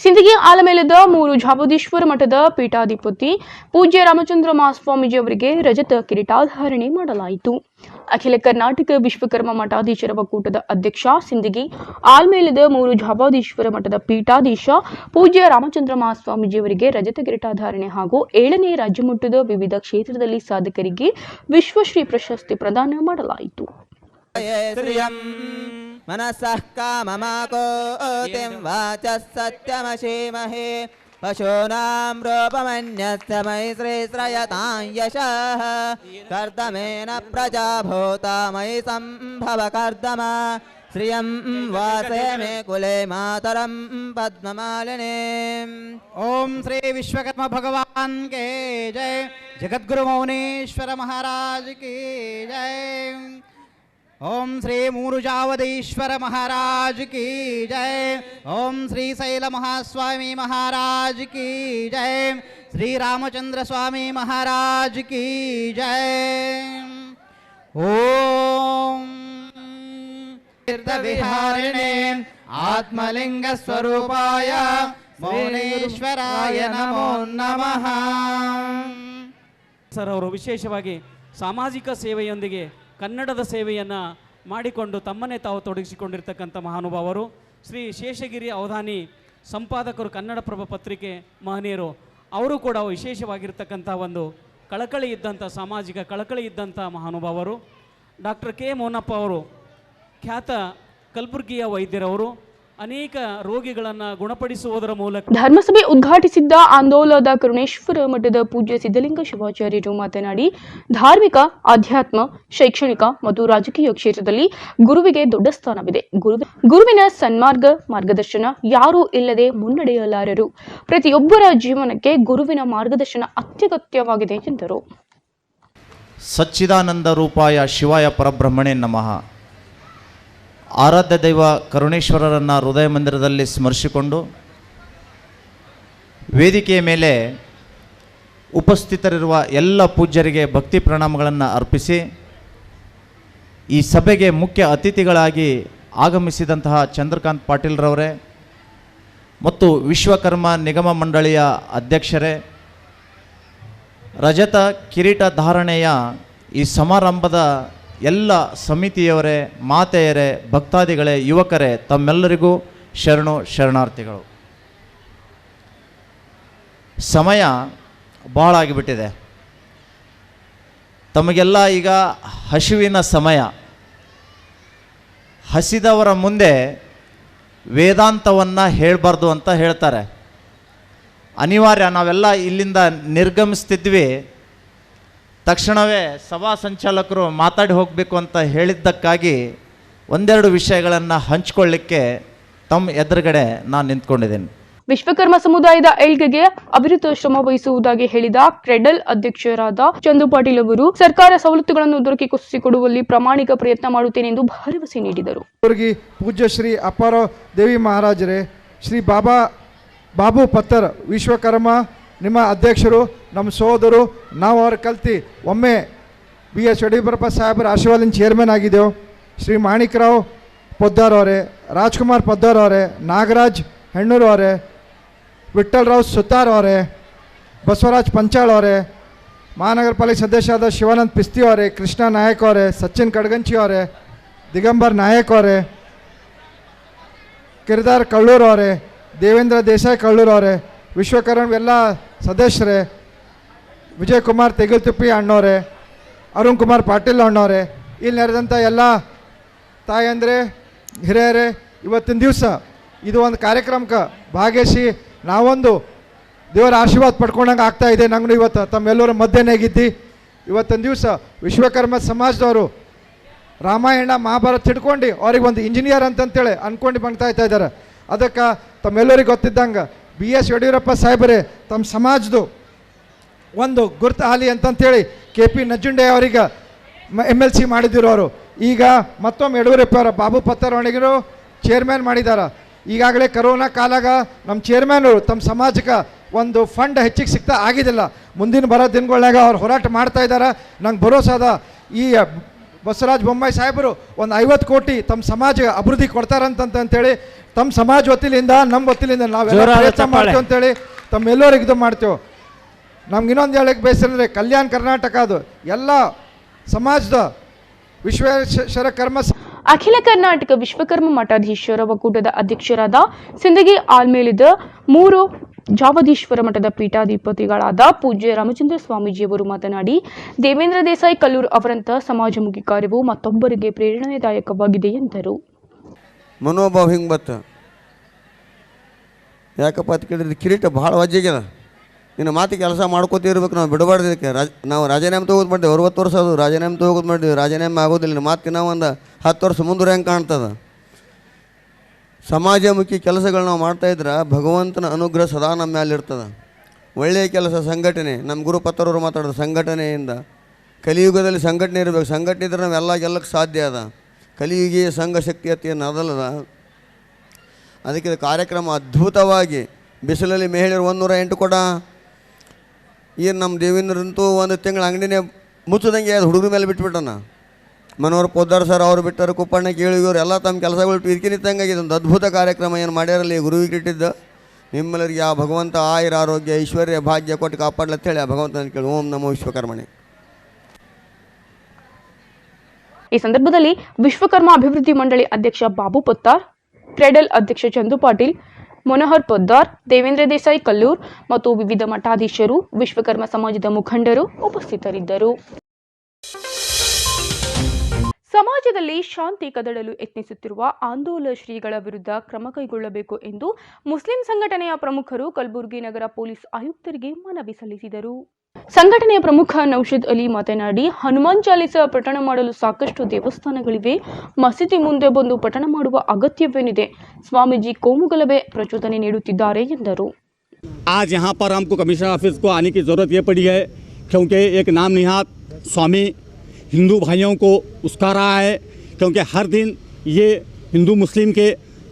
ಸಿಂದಗಿ ಆಲಮೇಲದ 3 ಜಾಬೋದೀಶ್ವರ ಮಠದ ಪೀಠಾಧಿಪತಿ ಪೂಜ್ಯ ರಾಮಚಂದ್ರ ಮಹಾಸ್ವಾಮೀಜಿ ಅವರಿಗೆ ರಜತ ಕಿರೀಟಾಧಾರಣೆ ಮಾಡಲಾಯಿತು. ಅಖಿಲ ಕರ್ನಾಟಕ ವಿಶ್ವಕರ್ಮ ಮಠಾಧೀಶರ ಒಕ್ಕೂಟದ ಅಧ್ಯಕ್ಷ, ಸಿಂದಗಿ ಆಲ್ಮೇಲದ 3 ಜಾಬೋದೀಶ್ವರ ಮಠದ ಪೀಠಾಧೀಶ ಪೂಜ್ಯ ರಾಮಚಂದ್ರ ಮಹಾಸ್ವಾಮೀಜಿ ಅವರಿಗೆ ರಜತ ಕಿರೀಟಾಧಾರಣೆ ಹಾಗೂ 7ನೇ ರಾಜ್ಯ ಮಟ್ಟದ ವಿವಿಧ ಕ್ಷೇತ್ರದಲ್ಲಿ ಸಾಧಕರಿಗೆ ವಿಶ್ವಶ್ರೀ ಪ್ರಶಸ್ತಿ ಪ್ರದಾನ ಮಾಡಲಾಯಿತು. मनसः काममाकोतिं वाचः सत्यमशीमहे पशूनां रूपमन्यस्य मयि श्रीश्रयतां यशः कर्दमेन प्रजा भूता मयि सम्भव कर्दम श्रियं वासे मे कुले मातरं पद्ममालिनी। ओम श्री विश्वकर्मा भगवान के जय। जगद्गुरु मौनेश्वर महाराज की जय। ओम श्री मूरुजावधीश्वर महाराज की जय। ओम श्री शैल महास्वामी महाराज की जय। श्री रामचंद्र स्वामी महाराज की जय। ओम तीर्थविहारिणे आत्मलिंग स्वरूपाय ಮೌನೇಶ್ವರಾಯ ನಮೋ ನಮಃ. ಸರ್ ಅವರು ವಿಶೇಷವಾಗಿ ಸಾಮಾಜಿಕ ಸೇವೆಯೊಂದಿಗೆ ಕನ್ನಡದ ಸೇವೆಯನ್ನು ಮಾಡಿಕೊಂಡು ತಮ್ಮನ್ನೇ ತಾವು ತೊಡಗಿಸಿಕೊಂಡಿರ್ತಕ್ಕಂಥ ಮಹಾನುಭಾವರು. ಶ್ರೀ ಶೇಷಗಿರಿ ಅವಧಾನಿ ಸಂಪಾದಕರು ಕನ್ನಡಪ್ರಭ ಪತ್ರಿಕೆ ಮಹನೀಯರು. ಅವರು ಕೂಡ ವಿಶೇಷವಾಗಿರ್ತಕ್ಕಂಥ ಒಂದು ಕಳಕಳಿ ಇದ್ದಂಥ ಸಾಮಾಜಿಕ ಕಳಕಳಿ ಇದ್ದಂಥ ಮಹಾನುಭಾವರು. ಡಾಕ್ಟರ್ ಕೆ ಮೋನಪ್ಪ ಅವರು ಖ್ಯಾತ ಕಲಬುರ್ಗಿಯ ವೈದ್ಯರವರು. ಅನೇಕ ರೋಗಿಗಳನ್ನು ಗುಣಪಡಿಸುವುದರ ಮೂಲಕ ಧರ್ಮಸಭೆ ಉದ್ಘಾಟಿಸಿದ್ದ ಆಂದೋಲನದ ಕರುಣೇಶ್ವರ ಮಠದ ಪೂಜ್ಯ ಸಿದ್ಧಲಿಂಗ ಶಿವಾಚಾರ್ಯರು ಮಾತನಾಡಿ, ಧಾರ್ಮಿಕ, ಆಧ್ಯಾತ್ಮ, ಶೈಕ್ಷಣಿಕ ಮತ್ತು ರಾಜಕೀಯ ಕ್ಷೇತ್ರದಲ್ಲಿ ಗುರುವಿಗೆ ದೊಡ್ಡ ಸ್ಥಾನವಿದೆ. ಗುರುವಿನ ಸನ್ಮಾರ್ಗ ಮಾರ್ಗದರ್ಶನ ಯಾರೂ ಇಲ್ಲದೆ ಮುನ್ನಡೆಯಲಾರರು. ಪ್ರತಿಯೊಬ್ಬರ ಜೀವನಕ್ಕೆ ಗುರುವಿನ ಮಾರ್ಗದರ್ಶನ ಅತ್ಯಗತ್ಯವಾಗಿದೆ ಎಂದರು. ಸಚ್ಚಿದಾನಂದ ರೂಪಾಯ ಶಿವಾಯ ಪರಬ್ರಹ್ಮಣೇ ನಮಃ. ಆರಾಧ್ಯ ದೈವ ಕರುಣೇಶ್ವರರನ್ನು ಹೃದಯ ಮಂದಿರದಲ್ಲಿ ಸ್ಮರಿಸಿಕೊಂಡು ವೇದಿಕೆಯ ಮೇಲೆ ಉಪಸ್ಥಿತರಿರುವ ಎಲ್ಲ ಪೂಜ್ಯರಿಗೆ ಭಕ್ತಿ ಪ್ರಣಾಮಗಳನ್ನು ಅರ್ಪಿಸಿ, ಈ ಸಭೆಗೆ ಮುಖ್ಯ ಅತಿಥಿಗಳಾಗಿ ಆಗಮಿಸಿದಂತಹ ಚಂದ್ರಕಾಂತ್ ಪಾಟೀಲ್ರವರೇ ಮತ್ತು ವಿಶ್ವಕರ್ಮ ನಿಗಮ ಮಂಡಳಿಯ ಅಧ್ಯಕ್ಷರೇ, ರಜತ ಕಿರೀಟ ಧಾರಣೆಯ ಈ ಸಮಾರಂಭದ ಎಲ್ಲ ಸಮಿತಿಯವರೇ, ಮಾತೆಯರೇ, ಭಕ್ತಾದಿಗಳೇ, ಯುವಕರೇ, ತಮ್ಮೆಲ್ಲರಿಗೂ ಶರಣಾರ್ಥಿಗಳು. ಸಮಯ ಭಾಳ ಆಗಿಬಿಟ್ಟಿದೆ. ತಮಗೆಲ್ಲ ಈಗ ಹಸಿವಿನ ಸಮಯ. ಹಸಿದವರ ಮುಂದೆ ವೇದಾಂತವನ್ನು ಹೇಳಬಾರ್ದು ಅಂತ ಹೇಳ್ತಾರೆ. ಅನಿವಾರ್ಯ. ನಾವೆಲ್ಲ ಇಲ್ಲಿಂದ ನಿರ್ಗಮಿಸ್ತಿದ್ವಿ. ತಕ್ಷಣವೇ ಸಭಾ ಸಂಚಾಲಕರು ಮಾತಾಡಿ ಹೋಗಬೇಕು ಅಂತ ಹೇಳಿದ್ದಕ್ಕಾಗಿ ಒಂದೆರಡು ವಿಷಯಗಳನ್ನು ಹಂಚಿಕೊಳ್ಳಿಕ್ಕೆ ತಮ್ಮ ಎದುರುಗಡೆ ನಾನು ನಿಂತ್ಕೊಂಡಿದ್ದೀನಿ. ವಿಶ್ವಕರ್ಮ ಸಮುದಾಯದ ಏಳ್ಗೆಗೆ ಅವಿರತ ಶ್ರಮ ವಹಿಸುವುದಾಗಿ ಹೇಳಿದ ಕ್ರೆಡಲ್ ಅಧ್ಯಕ್ಷರಾದ ಚಂದು ಪಾಟೀಲ್ ಅವರು ಸರ್ಕಾರ ಸವಲತ್ತುಗಳನ್ನು ದೊರಕಿಸಿಕೊಡುವಲ್ಲಿ ಪ್ರಾಮಾಣಿಕ ಪ್ರಯತ್ನ ಮಾಡುತ್ತೇನೆ ಎಂದು ಭರವಸೆ ನೀಡಿದರು. ಪೂಜ್ಯ ಶ್ರೀ ಅಪ್ಪಾರ ದೇವಿ ಮಹಾರಾಜರೇ, ಶ್ರೀ ಬಾಬು ಪತ್ತರ್ ವಿಶ್ವಕರ್ಮ ನಿಮ್ಮ ಅಧ್ಯಕ್ಷರು, ನಮ್ಮ ಸೋದರು, ನಾವು ಅವ್ರ ಕಲ್ತಿ ಒಮ್ಮೆ BS ಯಡಿಯೂರಪ್ಪ ಸಾಹೇಬರ ಆಶೀರ್ವಾದಿನ ಚೇರ್ಮನ್ ಆಗಿದ್ದೆವು. ಶ್ರೀ ಮಾಣಿಕರಾವ್ ಪೊದ್ದಾರ್ ಅವರೇ, ರಾಜ್ಕುಮಾರ್ ಪದ್ದಾರ್ ಅವರೇ, ನಾಗರಾಜ್ ಹೆಣ್ಣೂರು ಅವರೇ, ವಿಠ್ಠಲರಾವ್ ಸುತಾರ್ ಅವರೇ, ಬಸವರಾಜ್ ಪಂಚಾಳ್ ಅವರೇ, ಮಹಾನಗರ ಪಾಲಿಕೆ ಸದಸ್ಯರಾದ ಶಿವಾನಂದ್ ಪಿಸ್ತಿ ಅವರೇ, ಕೃಷ್ಣ ನಾಯಕ್ ಅವರೇ, ಸಚಿನ್ ಕಡ್ಗಂಚಿ ಅವರೇ, ದಿಗಂಬರ್ ನಾಯಕ್ ಅವರೇ, ಕಿರ್ದಾರ್ ಕಳ್ಳೂರು ಅವರೇ, ದೇವೇಂದ್ರ ದೇಸಾಯಿ ಕಳ್ಳೂರು ಅವರೇ, ವಿಶ್ವಕರ್ಮ ಎಲ್ಲ ಸದಸ್ಯರೇ, ವಿಜಯ್ ಕುಮಾರ್ ತೆಗಲ್ತುಪ್ಪಿ ಅಣ್ಣವರೇ, ಅರುಣ್ ಕುಮಾರ್ ಪಾಟೀಲ್ ಅಣ್ಣವರೇ, ಇಲ್ಲಿ ನೆರೆದಂಥ ಎಲ್ಲ ತಾಯಂದರೆ, ಹಿರಿಯರೇ, ಇವತ್ತಿನ ದಿವಸ ಇದು ಒಂದು ಕಾರ್ಯಕ್ರಮಕ್ಕೆ ಭಾಗವಹಿಸಿ ನಾವೊಂದು ದೇವರ ಆಶೀರ್ವಾದ ಪಡ್ಕೊಂಡಂಗೆ ಆಗ್ತಾ ಇದೆ. ನಂಗೆ ಇವತ್ತು ತಮ್ಮೆಲ್ಲರ ಮಧ್ಯೆನೇಗಿದ್ದು ಇವತ್ತಿನ ದಿವಸ ವಿಶ್ವಕರ್ಮ ಸಮಾಜದವರು ರಾಮಾಯಣ ಮಹಾಭಾರತ ತಿಳ್ಕೊಂಡು ಅವ್ರಿಗೆ ಒಂದು ಇಂಜಿನಿಯರ್ ಅಂತಂತೇಳಿ ಅಂದ್ಕೊಂಡು ಬಂಗ್ತಾ ಇದ್ದಾರೆ. ಅದಕ್ಕೆ ತಮ್ಮೆಲ್ಲರಿಗೆ ಗೊತ್ತಿದ್ದಂಗೆ BS ಯಡಿಯೂರಪ್ಪ ಸಾಹೇಬರೇ ತಮ್ಮ ಸಮಾಜದ್ದು ಒಂದು ಗುರುತು ಹಾಲಿ ಅಂತಂತೇಳಿ KP ನಜ್ಜುಂಡೆ ಅವರಿಗೆ MLC ಮಾಡಿದ್ರು. ಅವರು ಈಗ ಮತ್ತೊಮ್ಮೆ ಯಡಿಯೂರಪ್ಪ ಅವರ ಬಾಬು ಪತ್ತರವಣಿಗರು ಚೇರ್ಮನ್ ಮಾಡಿದ್ದಾರೆ. ಈಗಾಗಲೇ ಕರೋನಾ ಕಾಲಾಗ ನಮ್ಮ ಚೇರ್ಮನ್ ತಮ್ಮ ಸಮಾಜಕ್ಕೆ ಒಂದು ಫಂಡ್ ಹೆಚ್ಚಿಗೆ ಸಿಗ್ತಾ ಆಗಿದ್ದಿಲ್ಲ. ಮುಂದಿನ ಬರೋ ದಿನಗಳಾಗ ಅವ್ರು ಹೋರಾಟ ಮಾಡ್ತಾ ಇದ್ದಾರೆ. ನಂಗೆ ಭರೋಸಾದ ಈ ಬಸವರಾಜ ಬೊಮ್ಮಾಯಿ ಸಾಹೇಬರು ಒಂದು 50 ಕೋಟಿ ತಮ್ಮ ಸಮಾಜ ಅಭಿವೃದ್ಧಿ ಕೊಡ್ತಾರಂತಂತೇಳಿ ತಮ್ಮ ಸಮಾಜ ವತಿಲಿಂದ ನಮ್ಮ ವತಿಲಿಂದ ನಾವೆಲ್ಲ ಪ್ರಯತ್ನ ಮಾಡ್ತೀವಿ ಅಂತೇಳಿ ತಮ್ಮೆಲ್ಲರಿಗೆ ಇದು ಮಾಡ್ತೇವೆ. ನಮ್ಗೆ ಇನ್ನೊಂದು ಹೇಳಕ್ಕೆ ಬೇಸಂದರೆ ಕಲ್ಯಾಣ ಕರ್ನಾಟಕ ಅದು ಎಲ್ಲ ಸಮಾಜದ ವಿಶ್ವೇಶ್ವರ ಕರ್ಮ ಅಖಿಲ ಕರ್ನಾಟಕ ವಿಶ್ವಕರ್ಮ ಮಠಾಧೀಶರ ಒಕ್ಕೂಟದ ಅಧ್ಯಕ್ಷರಾದ ಸಿಂದಗಿ ಆಲ್ಮೇಲಿದ 3 ಜಾವದೀಶ್ವರ ಮಠದ ಪೀಠಾಧಿಪತಿಗಳಾದ ಪೂಜ್ಯ ರಾಮಚಂದ್ರ ಸ್ವಾಮೀಜಿಯವರು ಮಾತನಾಡಿ, ದೇವೇಂದ್ರ ದೇಸಾಯಿ ಕಲ್ಲೂರು ಅವರಂತಹ ಸಮಾಜಮುಖಿ ಕಾರ್ಯವು ಮತ್ತೊಬ್ಬರಿಗೆ ಪ್ರೇರಣಾದಾಯಕವಾಗಿದೆ ಎಂದರು. ಮನೋಭಾವ ಹಿಂಗೆ ಬತ್ತ ಯಾಕಪ್ಪ ಅಂತ ಕೇಳಿದ್ರೆ ಕಿರೀಟ ಭಾಳ ವಜ್ಜಾಗ್ಯದ. ನಿನ್ನ ಮಾತು ಕೆಲಸ ಮಾಡ್ಕೋತ ಇರ್ಬೇಕು. ನಾವು ಬಿಡಬಾರ್ದು. ಇದಕ್ಕೆ ನಾವು ರಾಜೀನಾಮೆ ತೊಗೋದು ಮಾಡಿದ್ವಿ. 60 ವರ್ಷ ಅದು ರಾಜೀನಾಮೆ ತೊಗೋದು ಮಾಡಿದ್ವಿ. ರಾಜೀನಾಮೆ ಆಗೋದಿಲ್ಲ. ನಿನ್ನ ಮಾತು ನಾವು ಒಂದು 10 ವರ್ಷ ಮುಂದೆ ಹೆಂಗೆ ಕಾಣ್ತದೆ. ಸಮಾಜಮುಖಿ ಕೆಲಸಗಳು ನಾವು ಮಾಡ್ತಾಯಿದ್ರೆ ಭಗವಂತನ ಅನುಗ್ರಹ ಸದಾ ನಮ್ಮ ಮೇಲೆ ಇರ್ತದೆ. ಒಳ್ಳೆಯ ಕೆಲಸ, ಸಂಘಟನೆ, ನಮ್ಮ ಗುರುಪತ್ರವರು ಮಾತಾಡೋದು ಸಂಘಟನೆಯಿಂದ. ಕಲಿಯುಗದಲ್ಲಿ ಸಂಘಟನೆ ಇರಬೇಕು. ಸಂಘಟನೆ ಇದ್ರೆ ನಾವೆಲ್ಲ ಗೆಲ್ಲಕ್ಕೆ ಸಾಧ್ಯ ಅದ. ಕಲಿಯುಗೀಯ ಸಂಘ ಶಕ್ತಿ ಅತಿಯನ್ನು ಅದಲ್ಲದ. ಅದಕ್ಕೆ ಇದು ಕಾರ್ಯಕ್ರಮ ಅದ್ಭುತವಾಗಿ ಬಿಸಿಲಲ್ಲಿ ಮಹಿಳೆಯರು 108 ಕೊಡ. ಏನು ನಮ್ಮ ದೇವೇಂದ್ರಂತೂ ಒಂದು ತಿಂಗಳ ಅಂಗಡಿನೇ ಮುಚ್ಚದಂಗೆ ಅದು ಹುಡುಗರ ಮೇಲೆ ಬಿಟ್ಬಿಟ್ಟನ. ಮನೋಹರ್ ಪೋದ್ದಾರ್ ಸರ್ ಅವರು ಬಿಟ್ಟರು, ಕುಪ್ಪಣ್ಣ ಕೇಳಿಗೋರು ಎಲ್ಲ ತಮ್ಮ ಕೆಲಸಗಳು ಇದಕ್ಕಿನಿತ್ತಂಗಾಗಿ ಒಂದು ಅದ್ಭುತ ಕಾರ್ಯಕ್ರಮ ಏನು ಮಾಡ್ಯಾರಲ್ಲಿ ಗುರುವಿಗೆ ಇಟ್ಟಿದ್ದು. ನಿಮ್ಮೆಲ್ಲರಿಗೆ ಆ ಭಗವಂತ ಆಯುರ ಆರೋಗ್ಯ ಐಶ್ವರ್ಯ ಭಾಗ್ಯ ಕೊಟ್ಟು ಕಾಪಾಡ್ಲತ್ತೇಳಿ ಆ ಭಗವಂತನ ಕೇಳಿ. ಓಂ ನಮೋ ವಿಶ್ವಕರ್ಮಣೆ. ಈ ಸಂದರ್ಭದಲ್ಲಿ ವಿಶ್ವಕರ್ಮ ಅಭಿವೃದ್ಧಿ ಮಂಡಳಿ ಅಧ್ಯಕ್ಷ ಬಾಬು ಪತ್ತಾರ್, ಕ್ರೆಡಲ್ ಅಧ್ಯಕ್ಷ ಚಂದು ಪಾಟೀಲ್, ಮನೋಹರ್ ಪೊದ್ದಾರ್, ದೇವೇಂದ್ರ ದೇಸಾಯಿ ಕಲ್ಲೂರ್ ಮತ್ತು ವಿವಿಧ ಮಠಾಧೀಶರು, ವಿಶ್ವಕರ್ಮ ಸಮಾಜದ ಮುಖಂಡರು ಉಪಸ್ಥಿತರಿದ್ದರು. ಸಮಾಜದಲ್ಲಿ ಶಾಂತಿ ಕದಡಲು ಯತ್ನಿಸುತ್ತಿರುವ ಆಂದೋಲನ ಶ್ರೀಗಳ ವಿರುದ್ಧ ಕ್ರಮ ಕೈಗೊಳ್ಳಬೇಕು ಎಂದು ಮುಸ್ಲಿಂ ಸಂಘಟನೆಯ ಪ್ರಮುಖರು ಕಲಬುರಗಿ ನಗರ ಪೊಲೀಸ್ ಆಯುಕ್ತರಿಗೆ ಮನವಿ ಸಲ್ಲಿಸಿದರು. ಸಂಘಟನೆಯ ಪ್ರಮುಖ ನೌಷದ್ ಅಲಿ ಮಾತನಾಡಿ, ಹನುಮಾನ್ ಚಾಲಿಸ ಪಠಣ ಮಾಡಲು ಸಾಕಷ್ಟು ದೇವಸ್ಥಾನಗಳಿವೆ. ಮಸೀದಿ ಮುಂದೆ ಬಂದು ಪಠಣ ಮಾಡುವ ಅಗತ್ಯವೇನಿದೆ? ಸ್ವಾಮೀಜಿ ಕೋಮುಗಲಭೆ ಪ್ರಚೋದನೆ ನೀಡುತ್ತಿದ್ದಾರೆ ಎಂದರು. आज यहाँ पर हमको कमिश्नर ऑफिस को आने की ज़रूरत ये पड़ी है क्योंकि एक नाम निहात स्वामी हिंदू भाइयों को उस्का रहा है, क्योंकि हर दिन ये हिंदू मुस्लिम के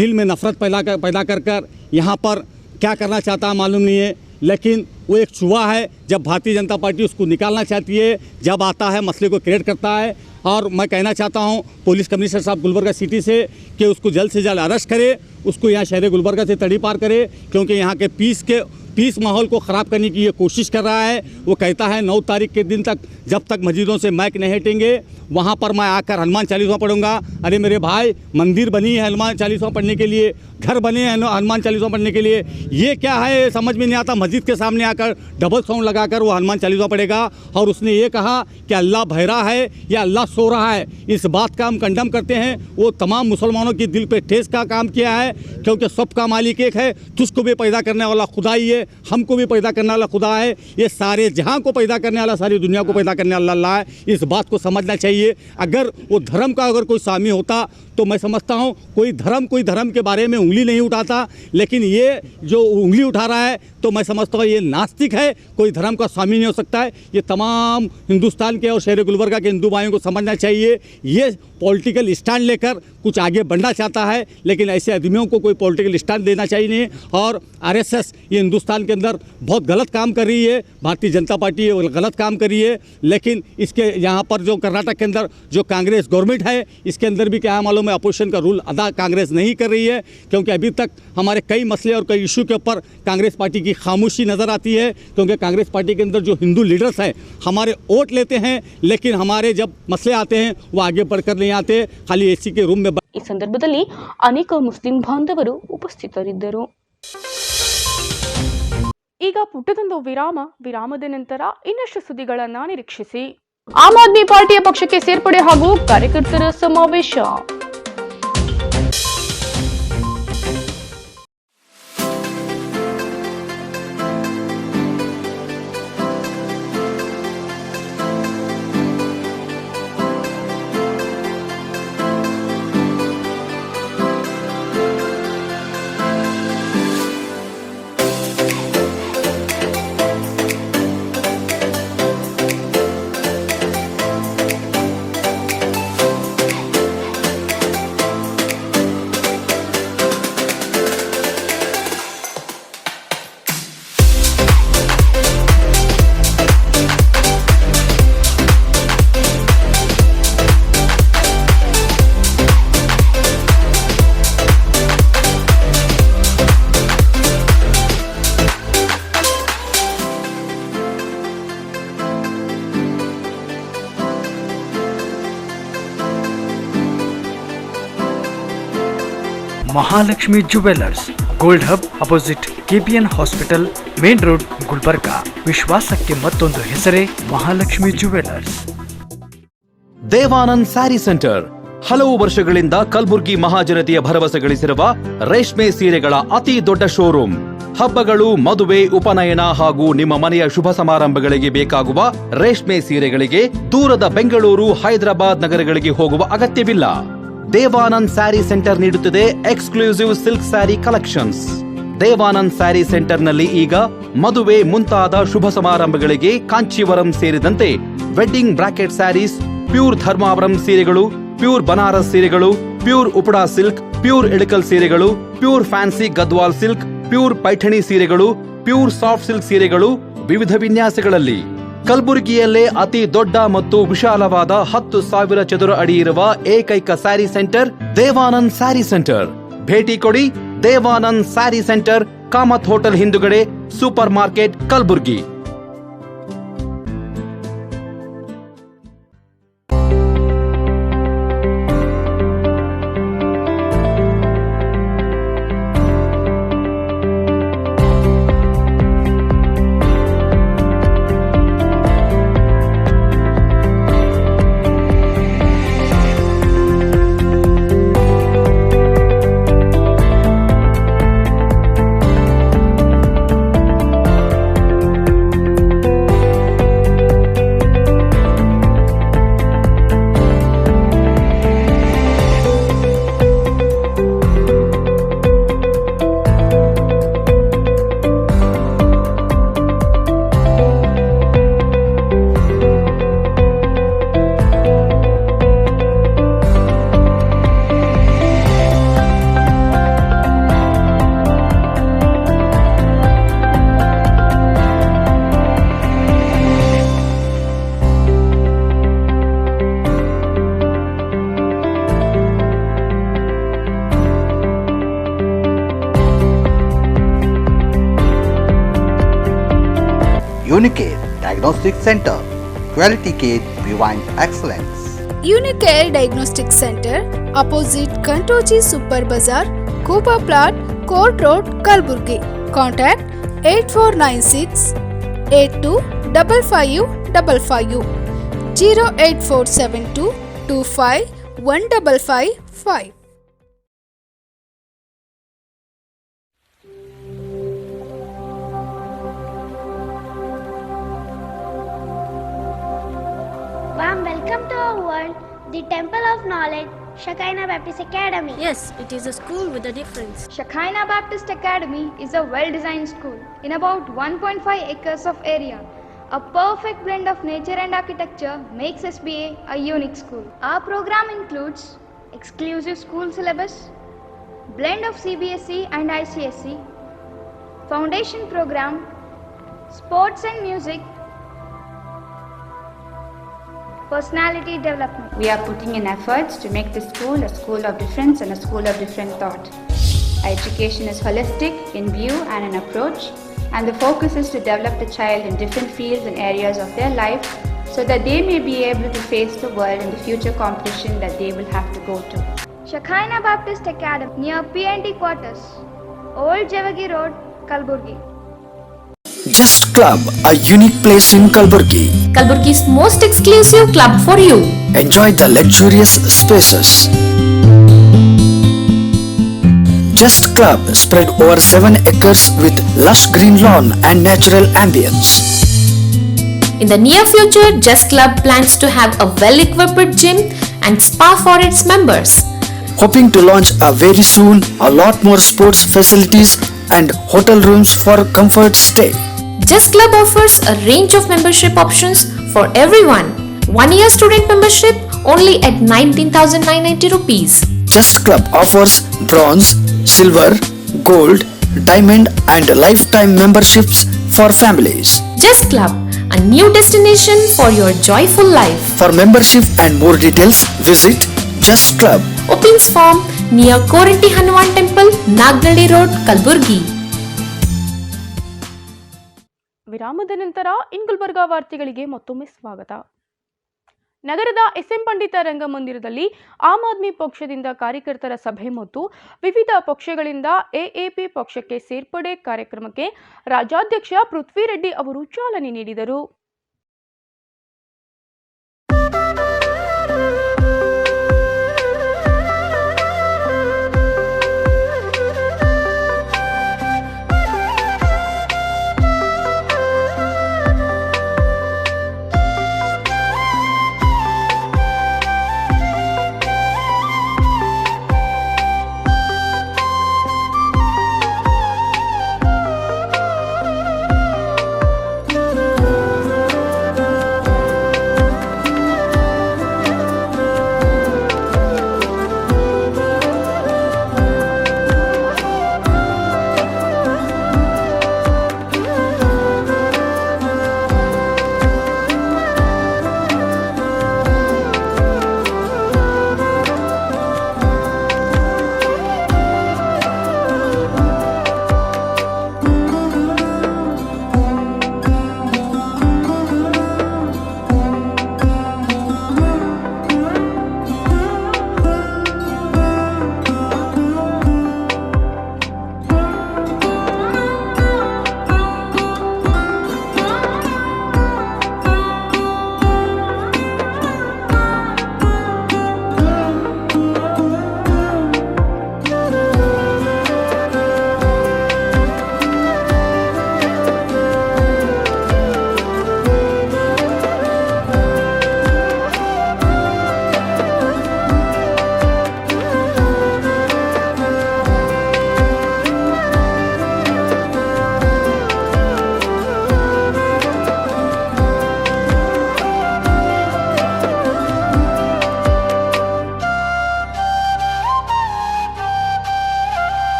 दिल में नफ़रत पैदा कर यहाँ पर क्या करना चाहता है मालूम नहीं है, लेकिन वो एक चूहा है. जब भारतीय जनता पार्टी उसको निकालना चाहती है, जब आता है मसले को क्रिएट करता है. और मैं कहना चाहता हूँ पुलिस कमिश्नर साहब गुलबर्गा सिटी से कि उसको जल्द से जल्द अरेस्ट करे, उसको यहाँ शहर गुलबर्गा से तड़ी पार करे, क्योंकि यहाँ के पीस माहौल को ख़राब करने की ये कोशिश कर रहा है. वो कहता है 9 तारीख के दिन तक जब तक मस्जिदों से माइक नहीं हटेंगे वहाँ पर मैं आकर हनुमान चालीसा पढ़ूंगा. अरे मेरे भाई, मंदिर बनी है हनुमान चालीसा पढ़ने के लिए, घर बने हैं हनुमान चालीसा पढ़ने के लिए. ये क्या है समझ में नहीं आता. मस्जिद के सामने आकर डबल साउंड लगाकर वो हनुमान चालीसा पढ़ेगा. और उसने ये कहा कि अल्लाह बहरा है या अल्लाह सो रहा है. इस बात का हम कंडम करते हैं. वो तमाम मुसलमानों के दिल पे ठेस का काम किया है, क्योंकि सबका मालिक एक है. तुझको भी पैदा करने वाला खुदा ही है, हमको भी पैदा करने वाला खुदा है. ये सारे जहां को पैदा करने वाला, सारी दुनिया को पैदा करने वाला अल्लाह है. इस बात को समझना चाहिए. अगर वो धर्म का अगर कोई स्वामी होता तो मैं समझता हूँ कोई धर्म के बारे में उंगली नहीं उठाता, लेकिन ये जो उंगली उठा रहा है तो मैं समझता हूँ ये नास्तिक है, कोई धर्म का स्वामी नहीं हो सकता है. ये तमाम हिंदुस्तान के और शहर गुलबर्गा के हिंदू भाइयों को समझना चाहिए. ये पॉलिटिकल स्टैंड लेकर कुछ आगे बढ़ना चाहता है, लेकिन ऐसे आदमियों को कोई पॉलिटिकल स्टैंड देना चाहिए नहीं. और आरएसएस ये हिंदुस्तान के अंदर बहुत गलत काम कर रही है. भारतीय जनता पार्टी गलत काम कर रही है, लेकिन इसके यहाँ पर जो कर्नाटक के अंदर जो कांग्रेस गवर्नमेंट है, इसके अंदर भी क्या मालूम है, अपोजिशन का रूल अदा कांग्रेस नहीं कर रही है. क्योंकि अभी तक हमारे कई मसले और कई इशू के ऊपर कांग्रेस पार्टी की खामोशी नज़र आती है, क्योंकि कांग्रेस पार्टी के अंदर जो हिंदू लीडर्स हैं हमारे वोट लेते हैं, लेकिन हमारे जब मसले आते हैं वो आगे बढ़कर नहीं आते, खाली एसी के रूम में. ಈ ಸಂದರ್ಭದಲ್ಲಿ ಅನೇಕ ಮುಸ್ಲಿಂ ಬಾಂಧವರು ಉಪಸ್ಥಿತರಿದ್ದರು. ಈಗ ಪುಟ್ಟದೊಂದು ವಿರಾಮದ ನಂತರ ಇನ್ನಷ್ಟು ಸುದ್ದಿಗಳನ್ನ ನಿರೀಕ್ಷಿಸಿ. ಆಮ್ ಆದ್ಮಿ ಪಾರ್ಟಿಯ ಪಕ್ಷಕ್ಕೆ ಸೇರ್ಪಡೆ ಹಾಗೂ ಕಾರ್ಯಕರ್ತರ ಸಮಾವೇಶ. Mahalakshmi jewellers, gold hub opposite KPN hospital, main road, Gulbarga. ವಿಶ್ವಾಸಕ್ಕೆ ಮತ್ತೊಂದು ಹೆಸರೇ ಮಹಾಲಕ್ಷ್ಮಿ ಜುವೆಲ್ಲರ್ಸ್. ದೇವಾನಂದ್ ಸ್ಯಾರಿ ಸೆಂಟರ್ ಹಲವು ವರ್ಷಗಳಿಂದ ಕಲಬುರ್ಗಿ ಮಹಾಜನತೆಯ ಭರವಸೆ ಗಳಿಸಿರುವ ರೇಷ್ಮೆ ಸೀರೆಗಳ ಅತಿ ದೊಡ್ಡ ಶೋರೂಮ್. ಹಬ್ಬಗಳು, ಮದುವೆ, ಉಪನಯನ ಹಾಗೂ ನಿಮ್ಮ ಮನೆಯ ಶುಭ ಸಮಾರಂಭಗಳಿಗೆ ಬೇಕಾಗುವ ರೇಷ್ಮೆ ಸೀರೆಗಳಿಗೆ ದೂರದ ಬೆಂಗಳೂರು, ಹೈದರಾಬಾದ್ ನಗರಗಳಿಗೆ ಹೋಗುವ ಅಗತ್ಯವಿಲ್ಲ. ದೇವಾನಂದ್ ಸ್ಯಾರಿ ಸೆಂಟರ್ ನೀಡುತ್ತಿದೆ exclusive silk sari collections. Devanand sari ಸೆಂಟರ್ನಲ್ಲಿ ಈಗ ಮದುವೆ ಮುಂತಾದ ಶುಭ ಸಮಾರಂಭಗಳಿಗೆ ಕಾಂಚೀವರಂ ಸೇರಿದಂತೆ wedding bracket saris, pure Dharmavaram ಸೀರೆಗಳು, ಪ್ಯೂರ್ ಬನಾರಸ್ ಸೀರೆಗಳು, pure Uppada silk, pure Ilkal ಸೀರೆಗಳು, pure fancy Gadwal silk, pure Paithani ಸೀರೆಗಳು, ಪ್ಯೂರ್ ಸಾಫ್ಟ್ ಸಿಲ್ಕ್ ಸೀರೆಗಳು ವಿವಿಧ ವಿನ್ಯಾಸಗಳಲ್ಲಿ. ಕಲಬುರಗಿಯಲ್ಲೇ ಅತಿ ದೊಡ್ಡ ಮತ್ತು ವಿಶಾಲವಾದ 10,000 ಚದುರ ಅಡಿ ಇರುವ ಏಕೈಕ ಸ್ಯಾರಿ ಸೆಂಟರ್ ದೇವಾನಂದ್ ಸ್ಯಾರಿ ಸೆಂಟರ್. ಭೇಟಿ ಕೊಡಿ ದೇವಾನಂದ್ ಸ್ಯಾರಿ ಸೆಂಟರ್, ಕಾಮತ್ ಹೋಟೆಲ್ ಹಿಂದುಗಡೆ, super market, Kalaburagi. Unicare Diagnostic Center. Quality care behind excellence. Unicare Diagnostic Center, opposite Kantoji Super Bazaar, Kuba Plot, Court Road, Kalburgi. Contact 8496 825555 08472 25 1555. Warm welcome to our world, the Temple of Knowledge, Shekinah Baptist Academy. Yes, it is a school with a difference. Shekinah Baptist Academy is a well-designed school in about 1.5 acres of area. A perfect blend of nature and architecture makes SBA a unique school. Our program includes exclusive school syllabus, blend of CBSE and ICSE, foundation program, sports and music, personality development. We are putting in efforts to make this school a school of difference and a school of different thought. Our education is holistic in view and in approach, and the focus is to develop the child in different fields and areas of their life so that they may be able to face the world and the future competition that they will have to go to. Shekinah Baptist Academy near PNT Quarters, Old Javagi Road, Kalburgi. Just Club, a unique place in Kalburgi. Kalburgi's most exclusive club for you. Enjoy the luxurious spaces. Just Club spread over 7 acres with lush green lawn and natural ambience. In the near future, Just Club plans to have a well-equipped gym and spa for its members. Hoping to launch very soon a lot more sports facilities and hotel rooms for comfort stay. Just Club offers a range of membership options for everyone. 1 year student membership only at 19,990 rupees. Just Club offers bronze, silver, gold, diamond and lifetime memberships for families. Just Club, a new destination for your joyful life. For membership and more details, visit Just Club. Opens farm near Koranti Hanuman Temple, Nagnadi Road, Kalburgi. ವಿರಾಮದ ನಂತರ ಇನ್ ಗುಲ್ಬರ್ಗಾ ವಾರ್ತೆಗಳಿಗೆ ಮತ್ತೊಮ್ಮೆ ಸ್ವಾಗತ. ನಗರದ S M ಪಂಡಿತ ರಂಗಮಂದಿರದಲ್ಲಿ ಆಮ್ ಆದ್ಮಿ ಪಕ್ಷದಿಂದ ಕಾರ್ಯಕರ್ತರ ಸಭೆ ಮತ್ತು ವಿವಿಧ ಪಕ್ಷಗಳಿಂದ ಎಎಪಿ ಪಕ್ಷಕ್ಕೆ ಸೇರ್ಪಡೆ ಕಾರ್ಯಕ್ರಮಕ್ಕೆ ರಾಜ್ಯಾಧ್ಯಕ್ಷ ಪೃಥ್ವಿರೆಡ್ಡಿ ಅವರು ಚಾಲನೆ ನೀಡಿದರು.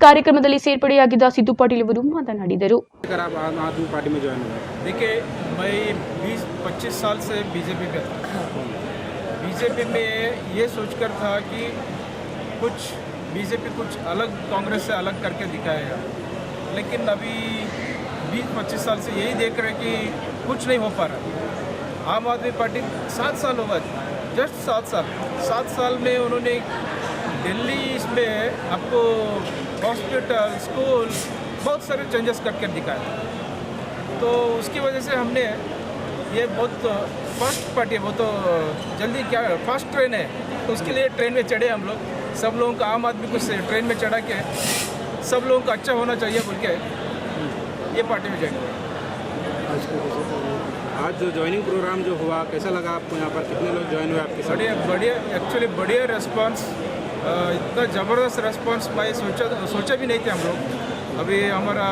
ಕಾರ್ಯಕ್ರಮದಲ್ಲಿ ಸೇರ್ಪಡೆಯಾಗಿದ್ದ ಸಿದ್ದು ಪಾಟೀಲ್ ಅವರು ಮಾತನಾಡಿದರು. आम आदमी पार्टी में ज्वाइन हुआ? देखिए, मैं 20-25 साल से बीजेपी पे था. बीजेपी में ये सोचकर था कि कुछ बीजेपी कुछ अलग कांग्रेस से अलग करके दिखाएगा, लेकिन अभी 20-25 साल से यही देख रहे कि कुछ नहीं हो पा रहा. आम आदमी पार्टी 7 साल होगा, जस्ट 7 साल में उन्होंने दिल्ली इसमें आपको हॉस्पिटल, स्कूल, बहुत सारे चेंजेस करके दिखाए. तो उसकी वजह से हमने ये बहुत फास्ट पार्टी है, वो तो जल्दी क्या फास्ट ट्रेन है, तो उसके लिए ट्रेन में चढ़े हम लोग. सब लोगों का, आम आदमी को ट्रेन में चढ़ा के सब लोगों का अच्छा होना चाहिए बोल के ये पार्टी में ज्वाइन हुआ. आज जो ज्वाइनिंग प्रोग्राम जो हुआ, कैसा लगा आपको? यहाँ पर कितने लोग ज्वाइन हुए आपके साथ? बढ़िया एक्चुअली बढ़िया रेस्पॉन्स, इतना ज़बरदस्त रेस्पॉन्स मैं सोचा भी नहीं थे हम लोग. अभी हमारा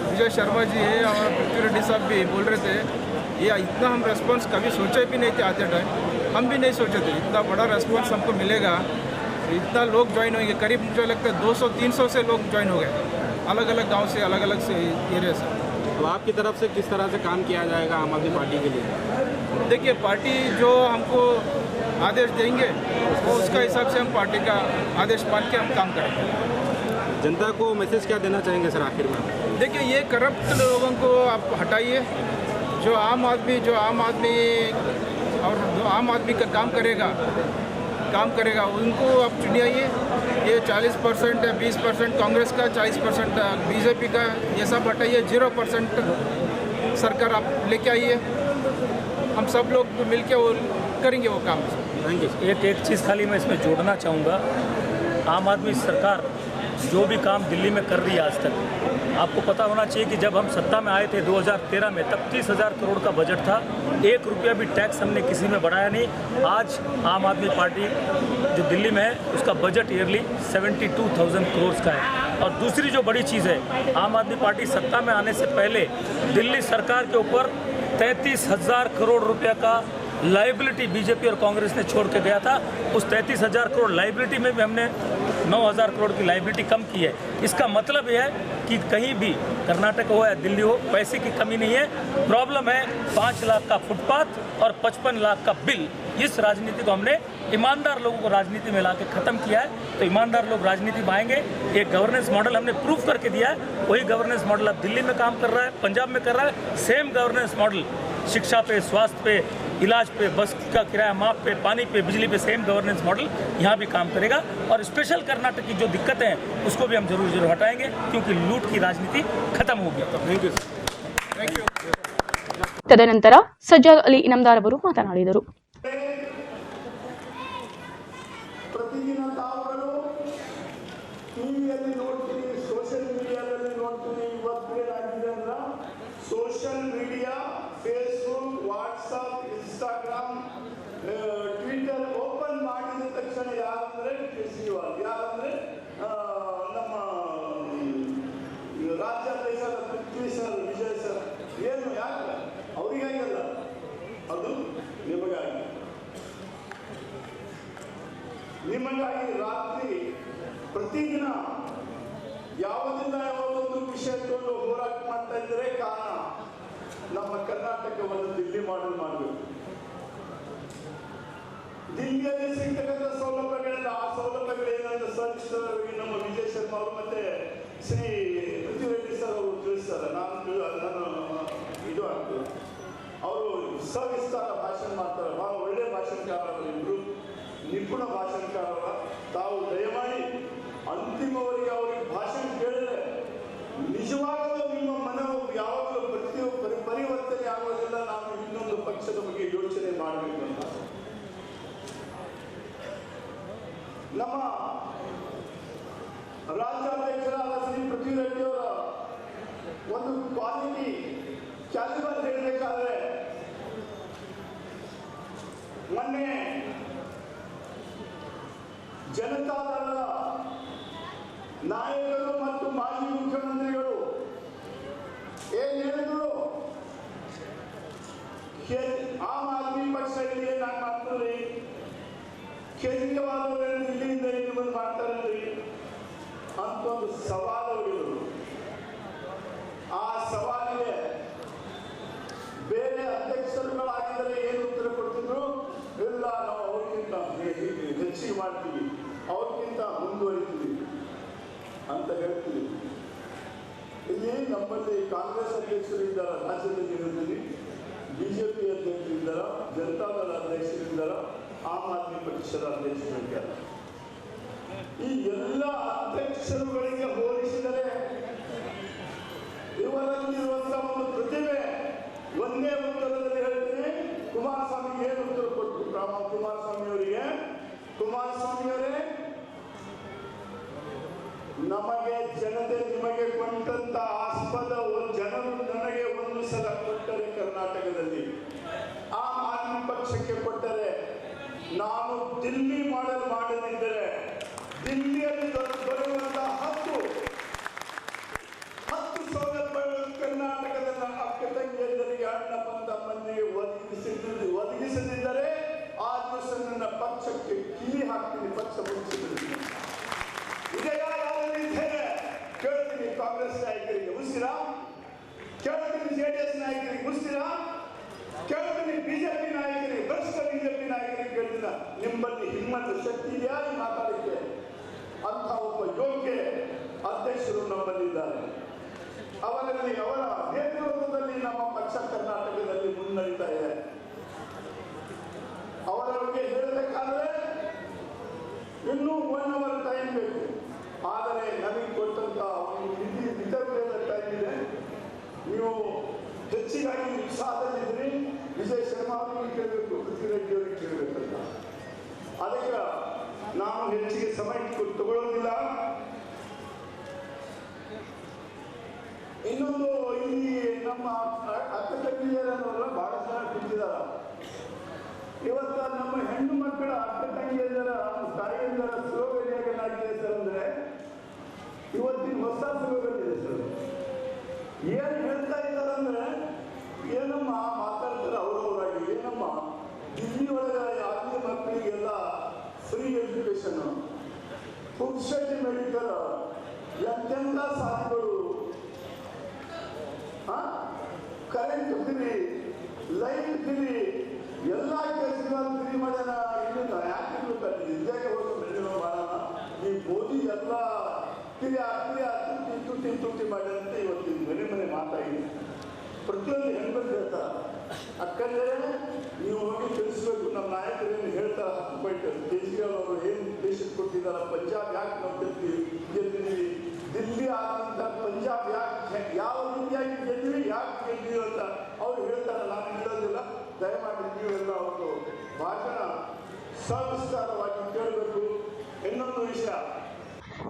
विजय शर्मा जी है, हमारा पृथ्वी रेड्डी साहब भी बोल रहे थे ये इतना हम रेस्पॉन्स कभी सोचे भी नहीं थे. आते टाइम हम भी नहीं सोचे थे इतना बड़ा रेस्पॉन्स हमको मिलेगा, इतना लोग ज्वाइन होंगे. करीब मुझे लगता है 200-300 से लोग ज्वाइन हो गए, अलग अलग गांव से, अलग अलग से एरिया से. तो आपकी तरफ से किस तरह से काम किया जाएगा आम आदमी पार्टी के लिए? देखिए, पार्टी जो हमको आदेश देंगे वो उसका हिसाब से हम पार्टी का आदेश मान के हम काम करेंगे. जनता को मैसेज क्या देना चाहेंगे सर आखिर में? देखिए, ये करप्ट लोगों को आप हटाइए. जो आम आदमी और जो आम आदमी का काम करेगा उनको आप चुनिए. ये 40% है, 20% कांग्रेस का, 40% बीजेपी का, ये सब हटाइए. 0% सरकार आप लेके आइए. हम सब लोग मिलके वो करेंगे वो काम. Thank you. एक चीज़ खाली मैं इसमें जोड़ना चाहूँगा. आम आदमी सरकार जो भी काम दिल्ली में कर रही है आज तक, आपको पता होना चाहिए कि जब हम सत्ता में आए थे 2013 में, तब 30,000 करोड़ का बजट था. 1 रुपया भी टैक्स हमने किसी में बढ़ाया नहीं. आज आम आदमी पार्टी जो दिल्ली में है उसका बजट ईयरली 72,000 करोड़ का है. और दूसरी जो बड़ी चीज़ है, आम आदमी पार्टी सत्ता में आने से पहले दिल्ली सरकार के ऊपर 33,000 करोड़ रुपया का लाइबिलिटी बीजेपी और कांग्रेस ने छोड़ के गया था. उस 33,000 करोड़ लाइबिलिटी में भी हमने 9,000 करोड़ की लाइबिलिटी कम की है. इसका मतलब यह है कि कहीं भी कर्नाटक हो या दिल्ली हो, पैसे की कमी नहीं है. प्रॉब्लम है 5 लाख का फुटपाथ और 55 लाख का बिल. इस राजनीति को हमने ईमानदार लोगों को राजनीति में ला के ख़त्म किया है. तो ईमानदार लोग राजनीति में आएंगे. एक गवर्नेंस मॉडल हमने प्रूव करके दिया है. वही गवर्नेंस मॉडल अब दिल्ली में काम कर रहा है, पंजाब में कर रहा है. सेम गवर्नेंस मॉडल शिक्षा पे, स्वास्थ्य पे, इलाज पे, बस का किराया माफ पे, पानी पे, बिजली पे सेम गवर्नेंस मॉडल यहाँ भी काम करेगा. और स्पेशल कर्नाटक की जो दिक्कतें हैं उसको भी हम जरूर हटाएंगे, क्योंकि लूट की राजनीति खत्म हो गया. Thank you. ತದನಂತರ ಸಜ್ಜಾದ್ ಅಲಿ ಇನಾಮ್ದಾರ್ ಅವರು ಮಾತನಾಡಿದರು. ಪ್ರತಿದಿನ ತಾವುಗಳು ಟಿವಿಯಲ್ಲಿ ನೋಡ್ತೀವಿ, ಸೋಷಿಯಲ್ ಮೀಡಿಯಾದಲ್ಲಿ ನೋಡ್ತೀವಿ. ಇವತ್ತು ಏನಾಗಿದೆ ಅಂದ್ರೆ social media, Facebook, WhatsApp, Instagram, Twitter open ಮಾಡಿದ ತಕ್ಷಣ ಯಾರಂದ್ರೆ ಕೇಜ್ರಿವಾಲ್, ಯಾರಂದ್ರೆ ನಮ್ಮ ರಾಜ್ಯಾಧ್ಯಕ್ಷರ ಪೃಥ್ವಿ ಸರ್, ವಿಜಯ್ ಸರ್. ಏನು ಯಾಕೆ? ಅವರಿಗಾಗಲ್ಲ, ಅದು ನಿಮಗಾಗಿ. ನಿಮಗಾಗಿ ರಾತ್ರಿ ಪ್ರತಿದಿನ ಯಾವುದಿಲ್ಲ ಯಾವುದೊಂದು ವಿಷಯ ತಗೊಂಡು ಹೋರಾಟ ಮಾಡ್ತಾ ಇದ್ದರೆ ಕಾರಣ ನಮ್ಮ ಕರ್ನಾಟಕವನ್ನು ದಿಲ್ಲಿ ಮಾಡಬೇಕು. ದಿಲ್ಲಿಯಲ್ಲಿ ಸಿಗ್ತಕ್ಕಂಥ ಸೌಲಭ್ಯಗಳಿಂದ ಆ ಸೌಲಭ್ಯಗಳೇನಂತ ಸಲ್ಲಿಸಿದವರಿಗೆ ನಮ್ಮ ವಿಜಯ್ ಶರ್ಮಾ ಅವರು ಮತ್ತೆ ಶ್ರೀ ಪೃಥ್ವಿ ರೆಡ್ಡಿ ಸರ್ ಅವರು ತಿಳಿಸ್ತಾರೆ. ನಾನು ಇದು ಆಗ್ತದೆ. ಅವರು ಸವಿಸ್ತಾರ ಭಾಷಣ ಮಾಡ್ತಾರೆ. ಬಹಳ ಒಳ್ಳೆಯ ಭಾಷಣಕಾರರು ಇಬ್ಬರು, ನಿಪುಣ ಭಾಷಣಕಾರರ. ತಾವು ದಯಮಾಡಿ ಅಂತಿಮವರೆಗೆ ಅವರಿಗೆ ಭಾಷಣ ಕೇಳಿದ್ರೆ ನಿಜವಾಗಲೂ ನಿಮ್ಮ ಮನವು ಯಾವಾಗಲೂ ಪರಿವರ್ತನೆ ಆಗೋದಿಲ್ಲ. ನಾವು ಇನ್ನೊಂದು ಪಕ್ಷದ ಬಗ್ಗೆ ಯೋಚನೆ ಮಾಡಬೇಕು ಅಂತ. ನಮ್ಮ ರಾಜ್ಯಾಧ್ಯಕ್ಷರಾದ ಶ್ರೀ ಪೃಥ್ವಿ ರೆಡ್ಡಿ ಅವರ ಒಂದು ಕ್ವಾಲಿಟಿ ಕ್ಯಾಲಿಬರ್ ಹೇಳಬೇಕಾದ್ರೆ, ಮೊನ್ನೆ ಜನತಾದಳದ ನಾಯಕರು ಮತ್ತು ಮಾಜಿ ಮುಖ್ಯಮಂತ್ರಿಗಳು ಏನ್ ಹೇಳಿದ್ರು, ಆಮ್ ಆದ್ಮಿ ಪಕ್ಷ ಇಲ್ಲಿ ಏನಾಗಿ ಮಾಡ್ತಾರೆ, ಕೇಜ್ರಿವಾಲ್ ಅವರನ್ನು ಇಲ್ಲಿಂದ ಇಲ್ಲಿ ಬಂದು ಮಾಡ್ತಾರಲ್ರಿ, ಅಂತ ಒಂದು ಸವಾಲು ಹೊಡೆದರು. ಆ ಸವಾಲಿಗೆ ಬೇರೆ ಅಧ್ಯಕ್ಷರುಗಳಾಗಿದ್ದರೆ ಏನು ಉತ್ತರ ಕೊಡ್ತಿದ್ರು? ಇಲ್ಲ, ನಾವು ಅವ್ರಿಗಿಂತ ಹೆಚ್ಚಿಗೆ ಮಾಡ್ತೀವಿ, ಅವ್ರಿಗಿಂತ ಮುಂದುವರಿತೀವಿ ಅಂತ ಹೇಳ್ತೀವಿ. ಇಲ್ಲಿ ನಮ್ಮಲ್ಲಿ ಕಾಂಗ್ರೆಸ್ ಅಧ್ಯಕ್ಷರಿದ್ದಾರೆ, ರಾಜ್ಯದಲ್ಲಿ ಇರೋದ್ರಲ್ಲಿ ಬಿಜೆಪಿ ಅಧ್ಯಕ್ಷರಿದ್ದಾರೆ, ಜನತಾದಳ ಅಧ್ಯಕ್ಷರಿದ್ದಾರೆ, ಆಮ್ ಆದ್ಮಿ ಪಕ್ಷದ ಅಧ್ಯಕ್ಷರಿದ್ದಾರೆ. ಈ ಎಲ್ಲ ಅಧ್ಯಕ್ಷರುಗಳಿಗೆ ಹೋಲಿಸಿದರೆ ಇವರಲ್ಲಿರುವಂತಹ ಒಂದು ಪ್ರತಿಭೆ ಒಂದೇ ಉತ್ತರದಲ್ಲಿ ಹೇಳ್ತೀನಿ. ಕುಮಾರಸ್ವಾಮಿಗೆ ಏನು ಉತ್ತರ ಕೊಟ್ಟರು? ಕುಮಾರಸ್ವಾಮಿ ಅವರಿಗೆ, ಕುಮಾರಸ್ವಾಮಿಯವರೇ, ನಮಗೆ ಜನತೆ ನಿಮಗೆ ಕೊಟ್ಟಂತ ಆಸ್ಪದ ಜನರು ನನಗೆ ಒಂದು ಸಲ ಕೊಟ್ಟರೆ ಕರ್ನಾಟಕದಲ್ಲಿ, ಆಮ್ ಆದ್ಮಿ ಪಕ್ಷಕ್ಕೆ ಕೊಟ್ಟರೆ, ನಾನು ದಿಲ್ಲಿ ಮಾಡಲ್ ಮಾಡದಿದ್ದರೆ ದಿಲ್ಲಿಯಲ್ಲಿ ಬರುವಂತಹ 10 ಸೌಲಭ್ಯಗಳು ಕರ್ನಾಟಕದ ಅಕ್ಕ ತಂಗಿಯರಿಗೆ, ಅಣ್ಣ ತಮ್ಮಂದಿಗೆ ಒದಗಿಸದಿದ್ದರೆ ಆ ದಿವಸ ನನ್ನ ಪಕ್ಷಕ್ಕೆ ಕಿವಿ ಹಾಕ್ತೀನಿ, ಪಕ್ಷ ಮುಗಿಸಿದ್ದೀನಿ. ಇದೇ ಕೇಳ್ತೀನಿ ಕಾಂಗ್ರೆಸ್ ನಾಯಕರಿಗೆ ಮುಸ್ತೀರಾ, ಕೇಳ್ತೀನಿ JDS ನಾಯಕರಿಗೆ ಮುಸ್ತೀರಾ, ಕೇಳ್ತೀನಿ ಬಿಜೆಪಿ ನಾಯಕರಿಗೆ, ಭ್ರಷ್ಟ ಬಿಜೆಪಿ ನಾಯಕರಿಗೆ ಕೇಳ್ತೀನ, ನಿಮ್ಮಲ್ಲಿ ಹಿಮ್ಮತ್ತು ಶಕ್ತಿ ಇದೆಯಾ ಈ ಮಾತಾಡಲಿಕ್ಕೆ? ಅಂತ ಒಬ್ಬ ಯೋಗ್ಯ ಅಧ್ಯಕ್ಷರು ನಮ್ಮಲ್ಲಿದ್ದಾರೆ. ಅವರ ನೇತೃತ್ವದಲ್ಲಿ ನಮ್ಮ ಪಕ್ಷ ಕರ್ನಾಟಕದಲ್ಲಿ ಮುನ್ನಡೀತಾ ಇದೆ. ಅವರ ಬಗ್ಗೆ ಹೇಳಬೇಕಾದ್ರೆ ಇನ್ನೂ 1 hour ಟೈಮ್ ಬೇಕು. ಆದರೆ ನಮಗೆ ಕೊಟ್ಟಂತ ಒಂದು ಮಿತವ್ಯಯದ ಟೈಮ್ ಇದೆ. ನೀವು ಹೆಚ್ಚಿಗಾಗಿ ಉತ್ಸಾಹದಲ್ಲಿದ್ದೀರಿ. ವಿಜಯ್ ಶರ್ಮಾ ಅವರಿಗೆ ಕೇಳಬೇಕು, ಪೃಥ್ವಿರೆಡ್ಡಿ ಅವರಿಗೆ ಕೇಳಬೇಕಂತ. ಅದಕ್ಕೆ ನಾನು ಹೆಚ್ಚಿಗೆ ಸಮಯ ತಗೊಳ್ಳೋದಿಲ್ಲ. ಇನ್ನೊಂದು, ಇಲ್ಲಿ ನಮ್ಮ ಅಕ್ಕ ತಂಗಿಯರನ್ನೆಲ್ಲ ಬಹಳ ಜನ ಕುಂತಿದಾರ. ಇವತ್ತ ನಮ್ಮ ಹೆಣ್ಣು ಮಕ್ಕಳ ಅಕ್ಕ ತಂಗಿಯರ ತಾಯಿಯಂದರ ಸ್ಲೋಗನ್ ಏನಾಗಿದೆ ಸರ್ ಅಂದ್ರೆ, ಇವತ್ತಿನ ಹೊಸ ಸ್ಲೋಗನ್ ಇದೆ ಸರ್. ಏನ್ ಹೇಳ್ತಾ ಇದ್ದಾರಂದ್ರೆ, ಏನಮ್ಮ ಮಾತಾಡ್ತಾರೆ ಅವರವರಾಗಿ, ಏನಮ್ಮ ದಿಲ್ಲಿ ಒಳಗೆ ಆದ್ಮಿ ಮಕ್ಕಳಿಗೆಲ್ಲ ಫ್ರೀ ಎಜುಕೇಶನ್, ಫುಡ್ ಮೆಡಿಕಲ್, ಎಂತೆಂಥ ಸಾಧನೆಗಳು, ಕರೆಂಟ್ ಫ್ರೀ, ಲೈಟ್ ಫ್ರೀ, ಎಲ್ಲ ಕೆಲಸಗಳನ್ನು ಫ್ರೀ ಮಾಡ್ಯಾನ. ಇನ್ನು ಯಾಕೆ ವಿದ್ಯಾಗೆ ಹೋಗಿ ಬೆಳೆದ ಮಾಡೋಣ, ಈ ಮೋದಿ ಎಲ್ಲ ತುಟ್ಟಿ ಮಾಡ್ಯಾರಂತ ಇವತ್ತಿನ ಮನೆ ಮಾತಾಡಿ ಪ್ರತಿಯೊಂದು ಹೆಣ್ಮಕ್ಳು ಹೇಳ್ತಾರೆ, ಅಕ್ಕಂದ್ರೆ ನೀವು ಹೋಗಿ ತಿಳಿಸ್ಬೇಕು, ನಮ್ಮ ನಾಯಕರೇನು ಹೇಳ್ತಾರೆ. 10 ಪಾಯಿಂಟ್ ಕೇಜ್ರಿವಾಲ್ ಅವರು ಏನು ದೇಶಕ್ಕೆ ಕೊಟ್ಟಿದ್ದಾರೆ, ಪಂಜಾಬ್ ಯಾಕೆ ನಾವು ಗೆದ್ದಿದ್ದೀವಿ, ದಿಲ್ಲಿ ಆದಂತ ಪಂಜಾಬ್ ಯಾಕೆ ಯಾವ ರೀತಿಯಾಗಿ ಗೆದ್ವಿ, ಯಾಕೆ ಗೆದ್ವಿ ಅಂತ ಅವ್ರು ಹೇಳ್ತಾರೆ. ನಾನು ಹೇಳೋದಿಲ್ಲ, ದಯಮಾಡಿ ನೀವೆಲ್ಲ ಅವರು ಭಾಷಣ ಸವಿಸ್ತಾರವಾಗಿ ಕೇಳಬೇಕು. ಇನ್ನೊಂದು ವಿಷಯ,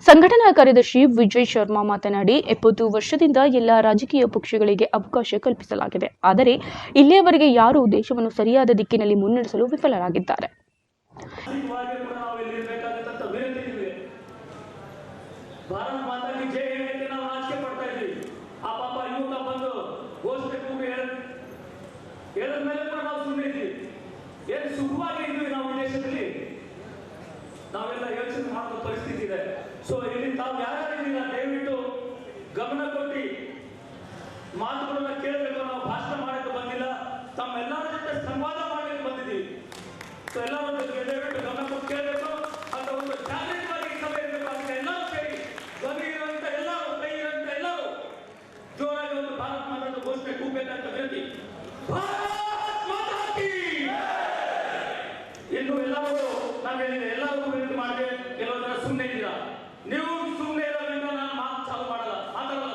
ಸಂಘಟನಾ ಕಾರ್ಯದರ್ಶಿ ವಿಜಯ್ ಶರ್ಮಾ ಮಾತನಾಡಿ, 70 ವರ್ಷದಿಂದ ಎಲ್ಲ ರಾಜಕೀಯ ಪಕ್ಷಗಳಿಗೆ ಅವಕಾಶ ಕಲ್ಪಿಸಲಾಗಿದೆ. ಆದರೆ ಇಲ್ಲಿಯವರೆಗೆ ಯಾರೂ ದೇಶವನ್ನು ಸರಿಯಾದ ದಿಕ್ಕಿನಲ್ಲಿ ಮುನ್ನಡೆಸಲು ವಿಫಲರಾಗಿದ್ದಾರೆ. ನಾವೆಲ್ಲ ಯೋಚನೆ ಮಾಡುವ ಪರಿಸ್ಥಿತಿ ಇದೆ. ಸೊ ಇಲ್ಲಿ ತಾವು ಯಾರಿದ್ದೀರಾ ದಯವಿಟ್ಟು ಗಮನ ಕೊಟ್ಟು ಮಾತುಗಳನ್ನ ಕೇಳಬೇಕು. ನಾವು ಭಾಷಣ ಮಾಡಕ್ಕೆ ಬಂದಿಲ್ಲ, ತಮ್ಮೆಲ್ಲರ ಜೊತೆ ಸಂವಾದ ಮಾಡಕ್ಕೆ ಬಂದಿದ್ದೀವಿ. ಸೊ ಎಲ್ಲರ ಜೊತೆ ದಯವಿಟ್ಟು ಗಮನ ಕೊಟ್ಟು ಕೇಳಬೇಕು ಅಂತ ಒಂದು ಜಾಗೃತವಾಗಿ ಸಭೆ ಇರಬೇಕು. ಅದಕ್ಕೆ ಎಲ್ಲರೂ ಸೇರಿ ಧ್ವನಿ ಇರುವಂತ ಎಲ್ಲರೂ, ಕೈ ಇರುವಂತ ಎಲ್ಲರೂ ಜೋರಾಗಿ ಒಂದು ಭಾರತ್ ಮಾತಾಡ ಘೋಷಣೆ ಕೂಗಬೇಕಂತ ವಿನಂತಿ. ಇನ್ನು ಎಲ್ಲರೂ ನಾವೇನಿದೆ ಎಲ್ಲರೂ ವಿನಂತಿ ಮಾಡಿದೆ. ಕೆಲವು ಜನ ಸುಮ್ಮನೆ ಇದ್ದೀರಾ, ನೀವು ಸುಮ್ಮನೆ ಇರೋದ್ರಿಂದ ನಾನು ಮಾತು ಚಾಲು ಮಾತಾಡಲ್ಲ.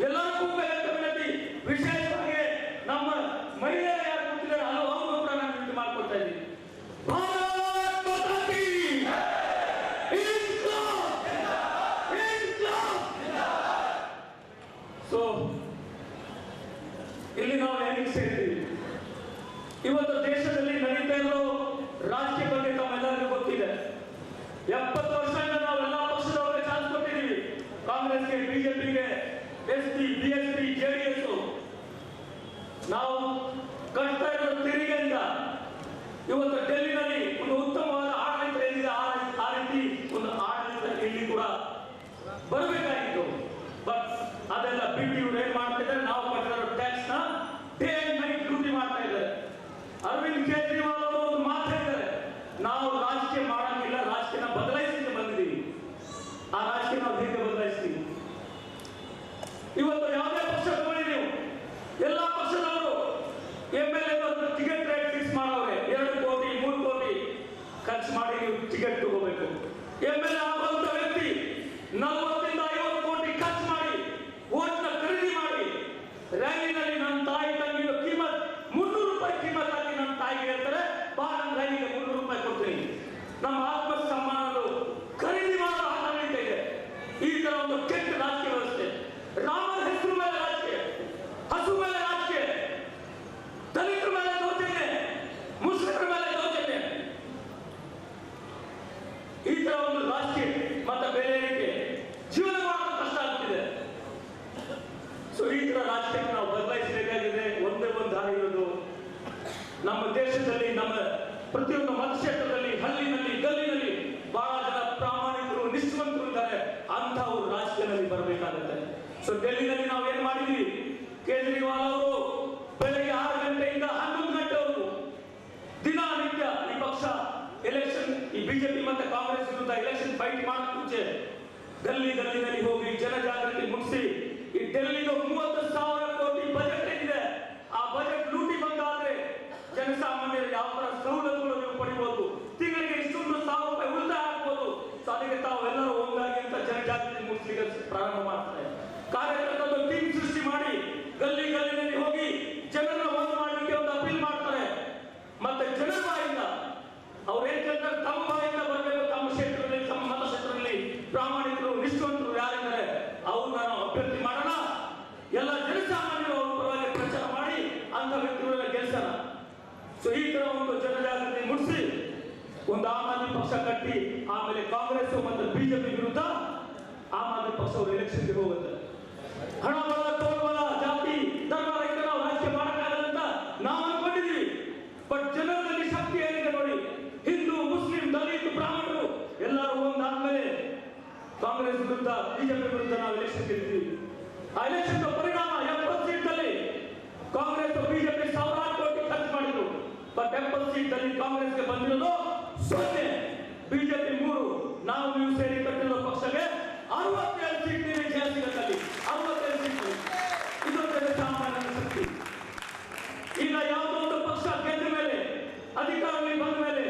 ಎಲ್ಲರೂ ಕೂಗಬೇಕಂತ ವಿನಂತಿ. ವಿಶೇಷವಾಗಿ ನಮ್ಮ ಮಹಿಳೆಯರು ಯಾರು ಕೂತಿದ್ದಾರೆ ಅವರು ಕೂಡ ನಾನು ವಿನಂತಿ ಮಾಡ್ಕೊಳ್ತಾ ಇದ್ದೀನಿ. ತಗೋಬೇಕು. MLA ಆಗುವಂತ ವ್ಯಕ್ತಿ 40 50 ಕೋಟಿ ಖರ್ಚು ಮಾಡಿ ಓಟ್ನ ಖರೀದಿ ಮಾಡಿ ರ್ಯಾಲಿನಲ್ಲಿ ನನ್ನ ತಾಯಿ ತಂಗಿಯ ಕಿಮ್ಮತ್ 300 ರೂಪಾಯಿ ಕಿಮ್ಮತ್ ಹಾಕಿ ನನ್ನ ತಾಯಿಗೆ ಹೇಳ್ತಾರೆ, ಬಾ ನನ್ನ ರ್ಯಾಲಿಗೆ 300 ರೂಪಾಯಿ ಕೊಡ್ತೀನಿ. ನಮ್ಮ ಆತ್ಮ ಸಮ್ಮಾನದು ಖರೀದಿ ಮಾಡೋ ಆಡಳಿತ ಇದೆ. ಈ ತರ ಒಂದು ಕೆಟ್ಟ ರಾಜಕೀಯ ವ್ಯವಸ್ಥೆ, ರಾಮನ ಹೆಸರು ಮೇಲೆ ರಾಜಕೀಯ, ಹಸು ಮೇಲೆ ರಾಜಕೀಯ, ದಲಿತರ ಮೇಲೆ ದೌರ್ಜನ್ಯ, ಮುಸ್ಲಿಮರ ಮೇಲೆ ದೌರ್ಜನ್ಯ, ಈ ತರ ಒಂದು ರಾಜಕೀಯ ಮತ್ತೆ ಬೆಲೆ ಏರಿಕೆ ಜೀವನ ಮಾಡೋದು ಕಷ್ಟ ಆಗ್ತಿದೆ. ಸೊ ಈ ತರ ರಾಜಕೀಯ ನಾವು ಬದಲಾಯಿಸಬೇಕಾಗಿದೆ. ಒಂದೇ ಒಂದು ದಾರಿ ಇರೋದು, ನಮ್ಮ ದೇಶದಲ್ಲಿ ನಮ್ಮ ಪ್ರತಿಯೊಂದು ಮತಕ್ಷೇತ್ರದಲ್ಲಿ ಹಳ್ಳಿನಲ್ಲಿ ಗಲ್ಲಿನಲ್ಲಿ ಬಹಳ ಜನ ಪ್ರಾಮಾಣಿಕರು ನಿಷ್ಠವಂತರು ಇದ್ದಾರೆ, ಅಂತಹವರು ರಾಜಕೀಯದಲ್ಲಿ ಬರಬೇಕಾಗುತ್ತೆ. ಸೊ ಡೆಲ್ಲಿನಲ್ಲಿ ನಾವು ಏನ್ ಮಾಡಿದ್ವಿ, ಕೇಜ್ರಿವಾಲ್ ಅವರು ಬೆಳಗ್ಗೆ 6 ಗಂಟೆಯಿಂದ 11 ಗಂಟೆವರೆಗೂ ದಿನನಿತ್ಯ ಈ ಪಕ್ಷ ಎಲೆಕ್ಷನ್, ಈ ಬಿಜೆಪಿ ಮತ್ತೆ ಕಾಂಗ್ರೆಸ್ ವಿರುದ್ಧ ಎಲೆಕ್ಷನ್ ಫೈಟ್ ಮಾಡಕ್ ಮುಂಚೆ ಗಲ್ಲಿನಲ್ಲಿ ಹೋಗಿ ಜನಜಾಗೃತಿ ಮುಗಿಸಿ, ಈ ಡೆಲ್ಲಿಗೆ 30,000 ಕೋಟಿ ಬಜೆಟ್ ಇದೆ. ಆ ಬಜೆಟ್ ಲೂಟಿ ಬಂದಾದ್ರೆ ಜನಸಾಮಾನ್ಯರು ಯಾವ ತರ ಸವಲತ್ತುಗಳು ನೀವು ಪಡಿಬಹುದು, ತಿಂಗಳಿಗೆ ಇಷ್ಟೊಂದು 1,000 ರೂಪಾಯಿ ಉಳಿತಾಯ ಆಗ್ಬೋದು. ಸೊ ಅದಕ್ಕೆ ತಾವೆಲ್ಲರೂ ಒಂದಾಗಿ ಅಂತ ಜನಜಾಗೃತಿ ಮುಗಿಸ್ಲಿಕ್ಕೆ ಪ್ರಾರಂಭ ಮಾಡ್ತಾರೆ. ಕಾರ್ಯಕರ್ತರು ಟೀಮ್ ಸೃಷ್ಟಿ ಮಾಡಿ ಗಲ್ಲಿನಲ್ಲಿ ಹೋಗಿ ಜನರನ್ನ ಒಂದು ಮಾಡಲಿಕ್ಕೆ ಒಂದು ಅಪೀಲ್ ಮಾಡ್ತಾರೆ. ಮತ್ತೆ ಜನರ ಬಾಯಿಂದ ಅವ್ರು ಏನ್ ಕೇಳ್ತಾರೆ, ತಮ್ಮ ಬಾಯಿಂದ ಬರಬೇಕು, ತಮ್ಮ ಕ್ಷೇತ್ರದಲ್ಲಿ ತಮ್ಮ ಮತಕ್ಷೇತ್ರದಲ್ಲಿ ಪ್ರಾಮಾಣಿಕರು ನಿಷ್ಠವಂತರು ಯಾರಿದ್ದಾರೆ ಅವ್ರನ್ನ ನಾವು ಅಭ್ಯರ್ಥಿ ಮಾಡೋಣ, ಎಲ್ಲ ಜನಸಾಮಾನ್ಯರು ಅವ್ರ ಪರವಾಗಿ ಪ್ರಚಾರ ಮಾಡಿ ಅಂತ ವ್ಯಕ್ತಿಗಳನ್ನ ಗೆಲ್ಸೋಣ. ಸೊ ಈ ತರ ಒಂದು ಜನಜಾಗೃತಿ ಮುಗಿಸಿ ಒಂದು ಆಮ್ ಆದ್ಮಿ ಪಕ್ಷ ಕಟ್ಟಿ ಆಮೇಲೆ ಕಾಂಗ್ರೆಸ್ ಮತ್ತು ಬಿಜೆಪಿ ವಿರುದ್ಧ ಆಮ್ ಆದ್ಮಿ ಪಕ್ಷ ಅವರು ಎಲೆಕ್ಷನ್ಗೆ ಹೋಗುತ್ತೆ. ಹಣ ಬಲ ತೋಳ್ಬಲ ಜಾತಿ ಧರ್ಮ ರಹಿತ ನಾವು ರಾಜಕೀಯ ಮಾಡಕ್ಕಾಗಲ್ಲ ಅಂತ ನಾವು ಅನ್ಕೊಂಡಿದೀವಿ. ಬಟ್ ಜನರಲ್ಲಿ ಶಕ್ತಿ ಏನಿದೆ ನೋಡಿ, ಹಿಂದೂ ಮುಸ್ಲಿಂ ದಲಿತ ಬ್ರಾಹ್ಮಣರು ಎಲ್ಲರೂ ಒಂದಾದ್ಮೇಲೆ ಕಾಂಗ್ರೆಸ್ ವಿರುದ್ಧ ಬಿಜೆಪಿ ವಿರುದ್ಧ ನಾವು ಎಲೆಕ್ಷನ್ ಗೆಲ್ತೀವಿ. ಆ ಎಲೆಕ್ಷನ್ ಪರಿಣಾಮ 70 ಸೀಟ್ನಲ್ಲಿ ಕಾಂಗ್ರೆಸ್ ಬಿಜೆಪಿ 1,000 ಕೋಟಿ ಖರ್ಚು ಮಾಡಿದ್ರು. ಬಟ್ 70 ಸೀಟ್ನಲ್ಲಿ ಕಾಂಗ್ರೆಸ್ಗೆ ಬಂದಿರೋದು 0, ಬಿಜೆಪಿ 3, ನಾವು ನೀವು ಸೇರಿ ಕಟ್ಟಿರೋ ಪಕ್ಷಕ್ಕೆ 67 ಸೀಟ್ ಜಯ ಸಿಗತ್ತಲ್ಲಿ, 67 ಸೀಟ್. ಇದು ಜನಸಾಮಾನ್ಯರ ಶಕ್ತಿ. ಈಗ ಯಾವುದೋ ಒಂದು ಪಕ್ಷ ಗೆದ್ದ ಮೇಲೆ ಅಧಿಕಾರದಲ್ಲಿ ಬಂದ ಮೇಲೆ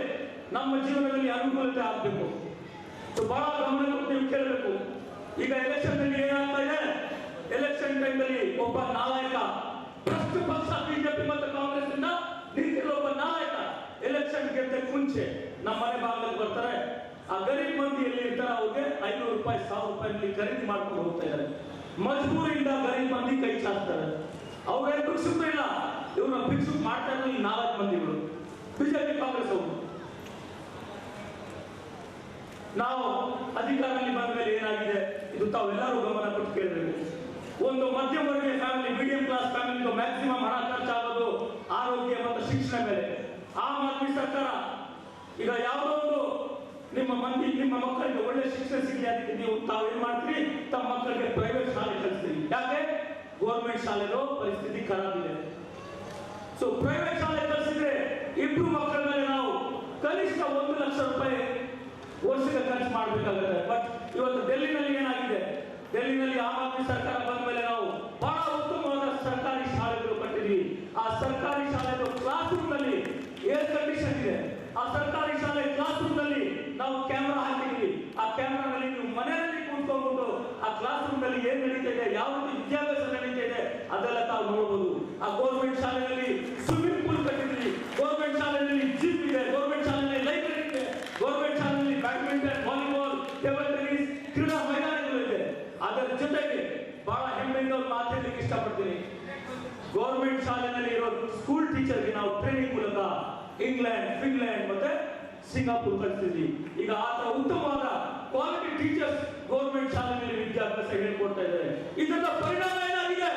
ನಮ್ಮ ಜೀವನದಲ್ಲಿ ಅನುಕೂಲತೆ ಆಗಬೇಕು. ಸೊ ಬಹಳ ಗಮನ ಕೊಟ್ಟು ನೀವು ಕೇಳಬೇಕು. ಈಗ ಎಲೆಕ್ಷನ್ ನಲ್ಲಿ ಏನಾಗ್ತಾ ಇದೆ, ಎಲೆಕ್ಷನ್ ಟೈಮ್ನಲ್ಲಿ ಒಬ್ಬ ನಾಯಕ ಭ್ರಷ್ಟ ಪಕ್ಷ ಬಿಜೆಪಿ ಮತ್ತು ಕಾಂಗ್ರೆಸ್ ಇಂದ ನಿಂತಿರೋ ಒಬ್ಬ ನಾಯಕ ಎಲೆಕ್ಷನ್ ಗೆದ್ದಕ್ಕೆ ಮುಂಚೆ ನಮ್ಮ ಮನೆ ಭಾಗದಲ್ಲಿ ಬರ್ತಾರೆ. ಆ ಗರೀಬ್ ಮಂದಿ ಎಲ್ಲಿ ಇರ್ತಾರೆ ಅವ್ರಿಗೆ 500 ರೂಪಾಯಿ 1,000 ರೂಪಾಯಿ ಖರೀದಿ ಮಾಡ್ಕೊಂಡು ಹೋಗ್ತಾ ಇದ್ದಾರೆ. ಮಜಬೂರಿಯಿಂದ ಗರೀಬ್ ಮಂದಿ ಕೈ ಚಾಚ್ತಾರೆ. ಅವ್ರೇನು ಭಿಕ್ಷುಕ ಇಲ್ಲ, ಇವ್ರನ್ನ ಭಿಕ್ಷುಕ್ ಮಾಡ್ತಾ ಇರೋ ಈ 4 ಮಂದಿಗಳು ಬಿಜೆಪಿ ಕಾಂಗ್ರೆಸ್ ಅವರು. ನಾವು ಅಧಿಕಾರದಲ್ಲಿ ಬಂದ ಮೇಲೆ ಏನಾಗಿದೆ ಇದು ತಾವೆಲ್ಲರೂ ಗಮನ ಕೊಟ್ಟು ಕೇಳಬೇಕು. ಒಂದು ಮಧ್ಯಮ ವರ್ಗೀಯ family, medium class family maximum ಹಣ ಖರ್ಚಾಗೋದು ಆರೋಗ್ಯ ಮತ್ತು ಶಿಕ್ಷಣ ಮೇಲೆ. ಆಮ್ ಆದ್ಮಿ ಸರ್ಕಾರ ಈಗ ಯಾವುದೋ ಒಂದು ನಿಮ್ಮ ಮಕ್ಕಳಿಗೆ ಒಳ್ಳೆ ಶಿಕ್ಷಣ ಸಿಗಲಿ ಅದಕ್ಕೆ ನೀವು ತಾವೇನ್ ಮಾಡ್ತೀರಿ, ತಮ್ಮ ಮಕ್ಕಳಿಗೆ ಪ್ರೈವೇಟ್ ಶಾಲೆ ಕಳಿಸ್ತೀರಿ. ಯಾಕೆ? ಗೌರ್ಮೆಂಟ್ ಶಾಲೆನೋ ಪರಿಸ್ಥಿತಿ ಖರಾಬ್ ಇದೆ. ಸೊ ಪ್ರೈವೇಟ್ ಶಾಲೆ ಕಳಿಸಿದ್ರೆ 2 ಮಕ್ಕಳ ಮೇಲೆ ನಾವು ಕನಿಷ್ಠ 1 ಲಕ್ಷ ರೂಪಾಯಿ ವರ್ಷಕ್ಕೆ ಖರ್ಚು ಮಾಡಬೇಕಾಗುತ್ತೆ. ಬಟ್ ಇವತ್ತು ಡೆಲ್ಲಿನಲ್ಲಿ ಏನಾಗಿದೆ, ಡೆಲ್ಲಿನಲ್ಲಿ ಆಮ್ ಆದ್ಮಿ ಸರ್ಕಾರ ಬಂದ ಮೇಲೆ ನಾವು ಬಹಳ ಉತ್ತಮವಾದ ಸರ್ಕಾರಿ ಶಾಲೆಗಳು ಕಟ್ಟಿದ್ವಿ. ಆ ಸರ್ಕಾರಿ ಶಾಲೆಯ ಕ್ಲಾಸ್ ರೂಮ್ ನಲ್ಲಿ ಏರ್ ಕಂಡೀಷನ್ ಇದೆ. ಆ ಸರ್ಕಾರಿ ಶಾಲೆ ಕ್ಲಾಸ್ ರೂಮ್ ನಲ್ಲಿ ನಾವು ಕ್ಯಾಮೆರಾ ಹಾಕಿದ್ವಿ. ಆ ಕ್ಯಾಮೆರಾದಲ್ಲಿ ನೀವು ಮನೆಯಲ್ಲಿ ಕೂತ್ಕೊಂಡ್ಬಿಟ್ಟು ಆ ಕ್ಲಾಸ್ ರೂಮ್ ನಲ್ಲಿ ಏನ್ ನಡೀತಾ ಇದೆ, ಯಾವ ರೀತಿ ವಿದ್ಯಾಭ್ಯಾಸ ನಡೀತಾ ಇದೆ ಅದೆಲ್ಲ ತಾವು ನೋಡಬಹುದು. ಆ ಗೌರ್ಮೆಂಟ್ ಶಾಲೆಯಲ್ಲಿ ಸ್ವಿಮ್ಮಿಂಗ್ ಪೂಲ್ ಕಟ್ಟಿದ್ವಿ, ಗೌರ್ಮೆಂಟ್ ಶಾಲೆಯಲ್ಲಿ ಜಿಮ್ ಇದೆ, ಗೌರ್ಮೆಂಟ್ ಶಾಲೆಯಲ್ಲಿ ಲೈಬ್ರರಿ ಇದೆ, ಗೌರ್ಮೆಂಟ್ ಶಾಲೆಯಲ್ಲಿ ಬ್ಯಾಡ್ಮಿಂಟನ್, ವಾಲಿಬಾಲ್, ಟೇಬಲ್ ಟೆನ್ನಿಸ್ ಕ್ರೀಡಾ ಮೈದಾನಗಳು ಇದೆ. ಅದರ ಜೊತೆಗೆ ಬಹಳ ಹೆಮ್ಮೆಯಿಂದ ಒಂದು ಮಾತಾಡಲಿಕ್ಕೆ ಇಷ್ಟಪಡ್ತೀನಿ. ಗೌರ್ಮೆಂಟ್ ಶಾಲೆಯಲ್ಲಿ ಇರೋ ಸ್ಕೂಲ್ ಟೀಚರ್ಗೆ ನಾವು ಟ್ರೈನಿಂಗ್ ಮೂಲಕ ಇಂಗ್ಲೆಂಡ್, ಫಿನ್ಲ್ಯಾಂಡ್ ಮತ್ತೆ ಸಿಂಗಾಪುರ್ ಕಳಿಸ್ತಿದ್ವಿ. ಈಗ ಆ ತರ ಉತ್ತಮವಾದ ಕ್ವಾಲಿಟಿ ಟೀಚರ್ಸ್ ಗೌರ್ಮೆಂಟ್ ಶಾಲೆಯಲ್ಲಿ ವಿದ್ಯಾಭ್ಯಾಸ ಹೇಳ್ಕೊಡ್ತಾ ಇದ್ದಾರೆ. ಇದರ ಪರಿಣಾಮ ಏನಾಗಿದೆ,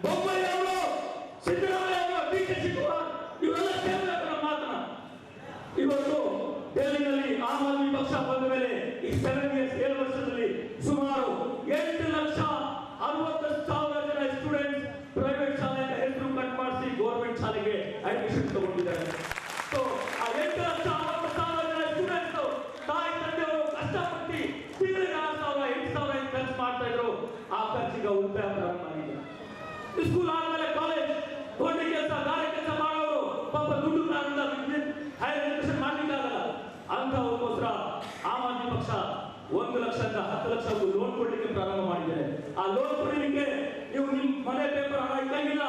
ಬೊಮ್ಮಾಯಿ ಅವರು, ಸಿದ್ದರಾಮಯ್ಯ ಅವರು, ಡಿ.ಕೆ. ಶಿವಕುಮಾರ್ ಇವರೆಲ್ಲ ಕೇವಲ ಮಾತನ ಇವತ್ತು ಡೆಲ್ಲಿನಲ್ಲಿ ಆಮ್ ಆದ್ಮಿ ಪಕ್ಷ ಬಂದ ಮೇಲೆ ಈ 7 ವರ್ಷದಲ್ಲಿ ಸುಮಾರು 8,60,000 ಜನ ಸ್ಟೂಡೆಂಟ್ಸ್ ಪ್ರೈವೇಟ್ ಶಾಲೆಯ ಹೆಸರು ಕಟ್ ಮಾಡಿಸಿ ಗೌರ್ಮೆಂಟ್ ಶಾಲೆಗೆ ಅಡ್ಮಿಷನ್ ತಗೊಂಡಿದ್ದಾರೆ. ಸೊ ಆ 8,60,000 ಜನ ಸ್ಟೂಡೆಂಟ್ಸ್ ತಾಯಿ ತಂದೆಯವರು ಕಷ್ಟಪಟ್ಟು ತಿಂಗಳಿಗೆ 6,000 8,000 ಖರ್ಚು ಮಾಡ್ತಾ ಇದ್ರು. ಆ ಖರ್ಚಿಗೆ ಉಳಿತಾಯ ಪ್ರಾರಂಭ ಆಗಿದೆ. ಸ್ಕೂಲ್ ಆದ್ಮೇಲೆ ಕಾಲೇಜ್, ದೊಡ್ಡ ಕೆಲಸ, ಗಾರೆ ಕೆಲಸ ಮಾಡೋರು ಪಾಪ ದುಡ್ಡು ಕಾರಣದಿಂದ ಹೈಯರ್ ಎಜುಕೇಶನ್ ಮಾಡ್ಲಿಕ್ಕಾಗಲ್ಲ. ಅಂತವ್ರಿಗೋಸ್ಕರ ಪಕ್ಷ 1 ಲಕ್ಷದಿಂದ 10 ಲಕ್ಷವರೆಗೂ ಲೋನ್ ಕೊಡಲಿಕ್ಕೆ ಪ್ರಾರಂಭ ಮಾಡಿದ್ದಾರೆ. ಆ ಲೋನ್ ಕೊಡಲಿಕ್ಕೆ ನೀವು ನಿಮ್ಮ ಮನೆ ಪೇಪರ್ ಹಣ ಇಟ್ಟಂಗಿಲ್ಲ.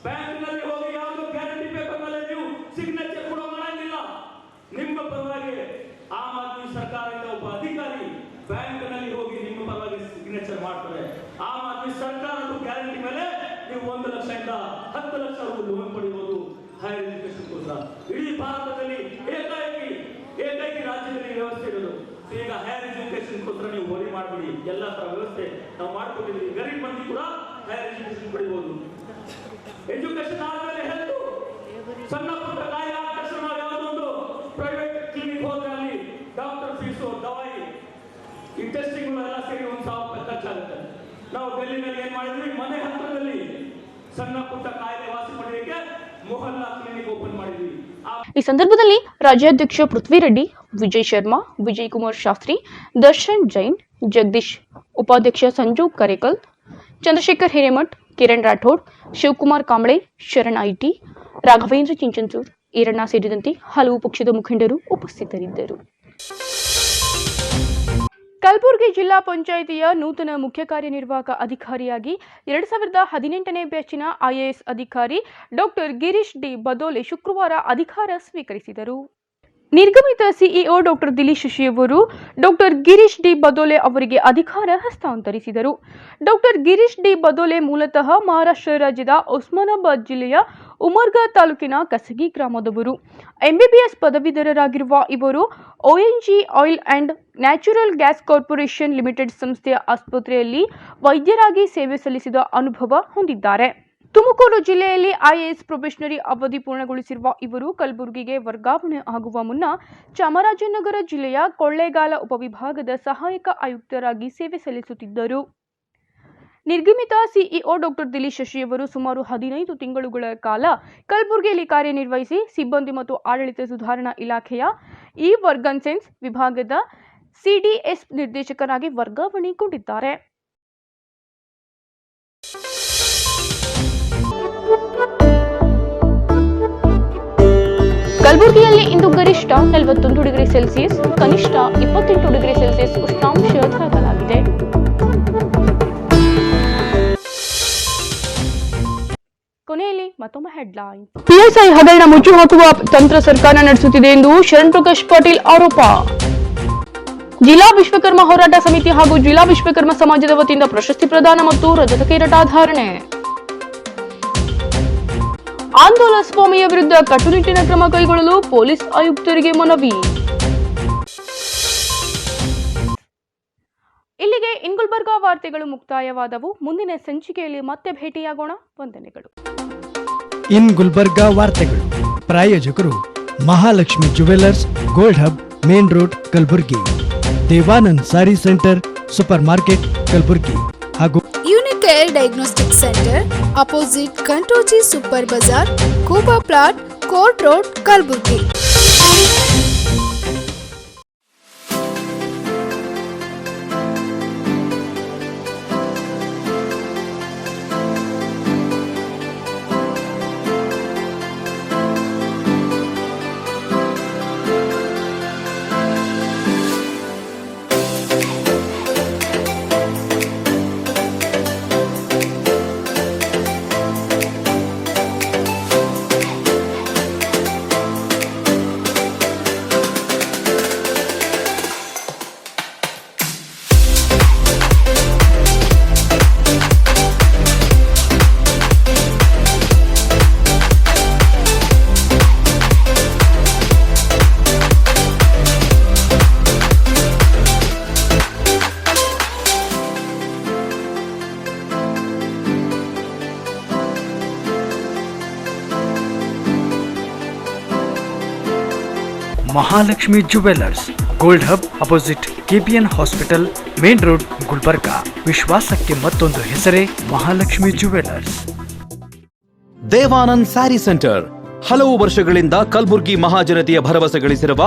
ಬ್ಯಾಂಕ್ನಲ್ಲಿ ಹೋಗಿ ಯಾವುದೋ ಗ್ಯಾರಂಟಿ ಪೇಪರ್ ಮೇಲೆ ನೀವು ಸಿಗ್ನೇಚರ್ ಕೂಡ ಮಾಡಂಗಿಲ್ಲ. ನಿಮ್ಮ ಪರವಾಗಿ ಆಮ್ ಆದ್ಮಿ ಸರ್ಕಾರದಿಂದ ಒಬ್ಬ ಅಧಿಕಾರಿ ಬ್ಯಾಂಕ್ನಲ್ಲಿ ಹೋಗಿ ನಿಮ್ಮ ಪರವಾಗಿ ಸಿಗ್ನೇಚರ್ ಮಾಡ್ತಾರೆ. ಆಮ್ ಆದ್ಮಿ ಸರ್ಕಾರದ ಗ್ಯಾರಂಟಿ ಮೇಲೆ ನೀವು 1 ಲಕ್ಷದಿಂದ 10 ಲಕ್ಷವರೆಗೂ ಲೋನ್ ಪಡೆಯಬಹುದು ಹೈಯರ್ ಎಜುಕೇಶನ್ ಗೋಸ್ಕರ. ಇಡೀ ಭಾರತದಲ್ಲಿ ಏಕೈಕಿ ರಾಜ್ಯದಲ್ಲಿ ವ್ಯವಸ್ಥೆ ಇರೋದು. ಈಗ ಹೈಯರ್ ಎಜುಕೇಶನ್ ಗೋಸ್ಕರ ನೀವು ವರಿ ಮಾಡಬೇಡಿ, ಎಲ್ಲ ತರ ವ್ಯವಸ್ಥೆ ನಾವು ಮಾಡ್ಕೊಂಡಿದ್ದೀವಿ. ಗರೀಬ್ ಮಂದಿ ಕೂಡ ಹೈಯರ್ ಎಜುಕೇಶನ್ ಪಡಿಬಹುದು. ಎಜುಕೇಶನ್ ಆದ್ಮೇಲೆ ಹೆಲ್ತ್, ಸಣ್ಣ ಪುಟ್ಟ ಕಾಯಿಲೆ ಆದ ತಕ್ಷಣ ನಾವು ಯಾವುದೊಂದು ಪ್ರೈವೇಟ್ ಕ್ಲಿನಿಕ್ ಹೋದ್ರೆ ಅಲ್ಲಿ ಡಾಕ್ಟರ್ ಫೀಸು, ದವಾಯಿ, ಈ ಟೆಸ್ಟಿಂಗ್ ಎಲ್ಲ ಸೇರಿ 1,000 ರೂಪಾಯಿ ಖರ್ಚಾಗುತ್ತೆ. ನಾವು ಡೆಲ್ಲಿನಲ್ಲಿ ಏನ್ ಮಾಡಿದ್ವಿ, ಮನೆ ಹತ್ತಿರದಲ್ಲಿ ಸಣ್ಣ ಪುಟ್ಟ ಕಾಯಿಲೆ ವಾಸಿ ಮಾಡಲಿಕ್ಕೆ ಮೊಹಲ್ಲಾ ಕ್ಲಿನಿಕ್ ಓಪನ್ ಮಾಡಿದ್ವಿ. ಈ ಸಂದರ್ಭದಲ್ಲಿ ರಾಜ್ಯಾಧ್ಯಕ್ಷ ಪೃಥ್ವಿರೆಡ್ಡಿ, ವಿಜಯ್ ಶರ್ಮಾ, ವಿಜಯ್ ಕುಮಾರ್ ಶಾಸ್ತ್ರಿ, ದರ್ಶನ್ ಜೈನ್, ಜಗದೀಶ್, ಉಪಾಧ್ಯಕ್ಷ ಸಂಜು ಕರೇಕಲ್, ಚಂದ್ರಶೇಖರ್ ಹಿರೇಮಠ್, ಕಿರಣ್ ರಾಠೋಡ್, ಶಿವಕುಮಾರ್ ಕಾಂಬಳೆ, ಶರಣ್ ಐಟಿ, ರಾಘವೇಂದ್ರ ಚಿಂಚನ್ಸೂರ್, ಈರಣ್ಣ ಸೇರಿದಂತೆ ಹಲವು ಪಕ್ಷದ ಮುಖಂಡರು ಉಪಸ್ಥಿತರಿದ್ದರು. ಕಲಬುರಗಿ ಜಿಲ್ಲಾ ಪಂಚಾಯಿತಿಯ ನೂತನ ಮುಖ್ಯ ಕಾರ್ಯನಿರ್ವಾಹಕ ಅಧಿಕಾರಿಯಾಗಿ 2018ನೇ ಬ್ಯಾಚಿನ ಐಎಎಸ್ ಅಧಿಕಾರಿ ಡಾಕ್ಟರ್ ಗಿರೀಶ್ ಡಿ ಬದೋಲೆ ಶುಕ್ರವಾರ ಅಧಿಕಾರ ಸ್ವೀಕರಿಸಿದರು. ನಿರ್ಗಮಿತ ಸಿಇಒ ಡಾಕ್ಟರ್ ದಿಲೀಶ್ ಶಶಿಯವರು ಡಾಕ್ಟರ್ ಗಿರೀಶ್ ಡಿ ಬದೋಲೆ ಅವರಿಗೆ ಅಧಿಕಾರ ಹಸ್ತಾಂತರಿಸಿದರು. ಡಾಕ್ಟರ್ ಗಿರೀಶ್ ಡಿ ಬದೋಲೆ ಮೂಲತಃ ಮಹಾರಾಷ್ಟ್ರ ರಾಜ್ಯದ ಒಸ್ಮಾನಾಬಾದ್ ಜಿಲ್ಲೆಯ ಉಮರ್ಗಾ ತಾಲೂಕಿನ ಕಸಗಿ ಗ್ರಾಮದವರು. ಎಂಬಿಬಿಎಸ್ ಪದವೀಧರರಾಗಿರುವ ಇವರು ONG oil and natural gas corporation limited ಸಂಸ್ಥೆಯ ಆಸ್ಪತ್ರೆಯಲ್ಲಿ ವೈದ್ಯರಾಗಿ ಸೇವೆ ಸಲ್ಲಿಸಿದ ಅನುಭವ ಹೊಂದಿದ್ದಾರೆ. ತುಮಕೂರು ಜಿಲ್ಲೆಯಲ್ಲಿ ಐಎಎಸ್ ಪ್ರೊಬೇಷನರಿ ಅವಧಿ ಪೂರ್ಣಗೊಳಿಸಿರುವ ಇವರು ಕಲಬುರಗಿಗೆ ವರ್ಗಾವಣೆ ಆಗುವ ಮುನ್ನ ಚಾಮರಾಜನಗರ ಜಿಲ್ಲೆಯ ಕೊಳ್ಳೇಗಾಲ ಉಪವಿಭಾಗದ ಸಹಾಯಕ ಆಯುಕ್ತರಾಗಿ ಸೇವೆ ಸಲ್ಲಿಸುತ್ತಿದ್ದರು. ನಿರ್ಗಮಿತ ಸಿಇಒ ಡಾಕ್ಟರ್ ದಿಲೀಶ್ ಶಶಿಯವರು ಸುಮಾರು 15 ತಿಂಗಳುಗಳ ಕಾಲ ಕಲಬುರಗಿಯಲ್ಲಿ ಕಾರ್ಯನಿರ್ವಹಿಸಿ ಸಿಬ್ಬಂದಿ ಮತ್ತು ಆಡಳಿತ ಸುಧಾರಣಾ ಇಲಾಖೆಯ ವರ್ಗನ್ಸೆನ್ಸ್ ವಿಭಾಗದ ಸಿಡಿಎಸ್ ನಿರ್ದೇಶಕರಾಗಿ ವರ್ಗಾವಣೆಗೊಂಡಿದ್ದಾರೆ. ಕಲಬುರಗಿಯಲ್ಲಿ ಇಂದು ಗರಿಷ್ಠ 41 ಡಿಗ್ರಿ ಸೆಲ್ಸಿಯಸ್, ಕನಿಷ್ಠ 28 ಡಿಗ್ರಿ ಸೆಲ್ಸಿಯಸ್ ಉಷ್ಣಾಂಶ ದಾಖಲಾಗಿದೆ. ಕೊನೆಯಲ್ಲಿ ಮತ್ತೊಮ್ಮೆ ಹೆಡ್ಲೈನ್. ಪಿಎಸ್ಐ ಹಗರಣ ಮುಚ್ಚು ಹಾಕುವ ತಂತ್ರ ಸರ್ಕಾರ ನಡೆಸುತ್ತಿದೆ ಎಂದು ಶರಣ್ ಪ್ರಕಾಶ್ ಪಾಟೀಲ್ ಆರೋಪ. ಜಿಲ್ಲಾ ವಿಶ್ವಕರ್ಮ ಹೋರಾಟ ಸಮಿತಿ ಹಾಗೂ ಜಿಲ್ಲಾ ವಿಶ್ವಕರ್ಮ ಸಮಾಜದ ವತಿಯಿಂದ ಪ್ರಶಸ್ತಿ ಪ್ರದಾನ ಮತ್ತು ರಜತ ಕಿರೀಟಾಧಾರಣೆ. ಆಂದೋಲನ ಸ್ವಾಮಿಯ ವಿರುದ್ಧ ಕಟ್ಟುನಿಟ್ಟಿನ ಕ್ರಮ ಕೈಗೊಳ್ಳಲು ಪೊಲೀಸ್ ಆಯುಕ್ತರಿಗೆ ಮನವಿ. ಇಲ್ಲಿಗೆ ಇನ್ ಗುಲ್ಬರ್ಗಾ ವಾರ್ತೆಗಳು ಮುಕ್ತಾಯವಾದವು. ಮುಂದಿನ ಸಂಚಿಕೆಯಲ್ಲಿ ಮತ್ತೆ ಭೇಟಿಯಾಗೋಣ. ವಂದನೆಗಳು. ಇನ್ ಗುಲ್ಬರ್ಗಾ ವಾರ್ತೆಗಳು ಪ್ರಾಯೋಜಕರು Mahalakshmi jewellers, gold hub, main road, Kalaburgi. Devanand sari centre, super market, Kalaburgi ಹಾಗೂ ಯುನಿಕೇರ್ ಡಯಾಗ್ನೋಸ್ಟಿಕ್ ಸೆಂಟರ್, ಅಪೋಸಿಟ್ ಕಂಟೋಜಿ ಸೂಪರ್ ಬಜಾರ್, ಕೂಬಾ plot, court road, Kalaburgi. Mahalakshmi jewellers, gold hub, opposite KPN hospital, main road, Gulbarga. ವಿಶ್ವಾಸಕ್ಕೆ ಮತ್ತೊಂದು ಹೆಸರೇ ಮಹಾಲಕ್ಷ್ಮಿ ಜುವೆಲ್ಲರ್ಸ್. ದೇವಾನಂದ್ ಸ್ಯಾರಿ ಸೆಂಟರ್ ಹಲವು ವರ್ಷಗಳಿಂದ ಕಲಬುರ್ಗಿ ಮಹಾಜನತೆಯ ಭರವಸೆ ಗಳಿಸಿರುವ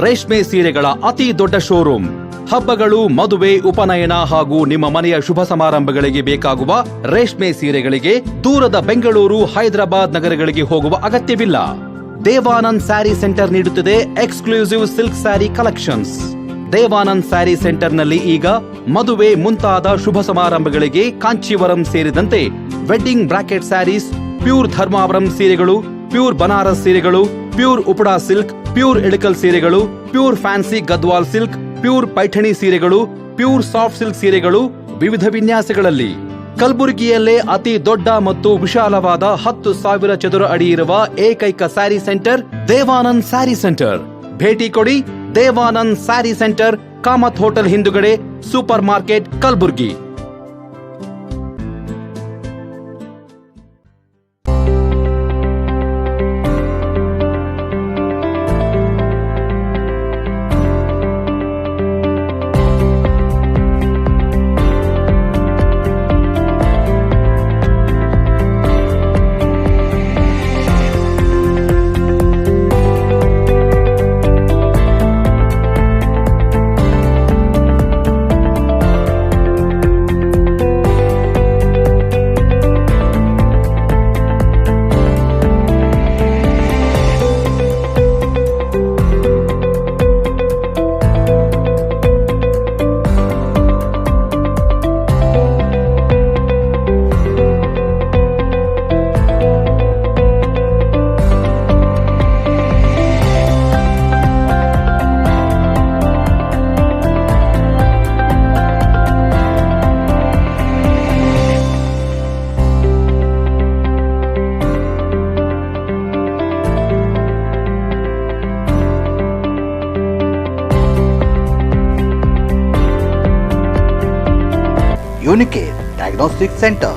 ರೇಷ್ಮೆ ಸೀರೆಗಳ ಅತಿ ದೊಡ್ಡ ಶೋರೂಮ್. ಹಬ್ಬಗಳು, ಮದುವೆ, ಉಪನಯನ ಹಾಗೂ ನಿಮ್ಮ ಮನೆಯ ಶುಭ ಸಮಾರಂಭಗಳಿಗೆ ಬೇಕಾಗುವ ರೇಷ್ಮೆ ಸೀರೆಗಳಿಗೆ ದೂರದ ಬೆಂಗಳೂರು, ಹೈದರಾಬಾದ್ ನಗರಗಳಿಗೆ ಹೋಗುವ ಅಗತ್ಯವಿಲ್ಲ. ದೇವಾನಂದ್ ಸ್ಯಾರಿ ಸೆಂಟರ್ ನೀಡುತ್ತಿದೆ exclusive silk sari collections. Devanand sari ಸೆಂಟರ್ನಲ್ಲಿ ಈಗ ಮದುವೆ ಮುಂತಾದ ಶುಭ ಸಮಾರಂಭಗಳಿಗೆ ಕಾಂಚೀವರಂ ಸೇರಿದಂತೆ wedding bracket saris, pure Dharmavaram ಸೀರೆಗಳು, ಪ್ಯೂರ್ ಬನಾರಸ್ ಸೀರೆಗಳು, pure Uppada silk, pure Ilkal ಸೀರೆಗಳು, pure fancy Gadwal silk, pure Paithani ಸೀರೆಗಳು, ಪ್ಯೂರ್ ಸಾಫ್ಟ್ ಸಿಲ್ಕ್ ಸೀರೆಗಳು ವಿವಿಧ ವಿನ್ಯಾಸಗಳಲ್ಲಿ. ಕಲಬುರಗಿಯಲ್ಲೇ ಅತಿ ದೊಡ್ಡ ಮತ್ತು ವಿಶಾಲವಾದ 10,000 ಚದುರ ಅಡಿ ಇರುವ ಏಕೈಕ ಸ್ಯಾರಿ ಸೆಂಟರ್ ದೇವಾನಂದ್ ಸ್ಯಾರಿ ಸೆಂಟರ್. ಭೇಟಿ ಕೊಡಿ ದೇವಾನಂದ್ ಸ್ಯಾರಿ ಸೆಂಟರ್, ಕಾಮತ್ ಹೋಟೆಲ್ ಹಿಂದುಗಡೆ, super market, Kalaburagi. Unicare Diagnostic Center,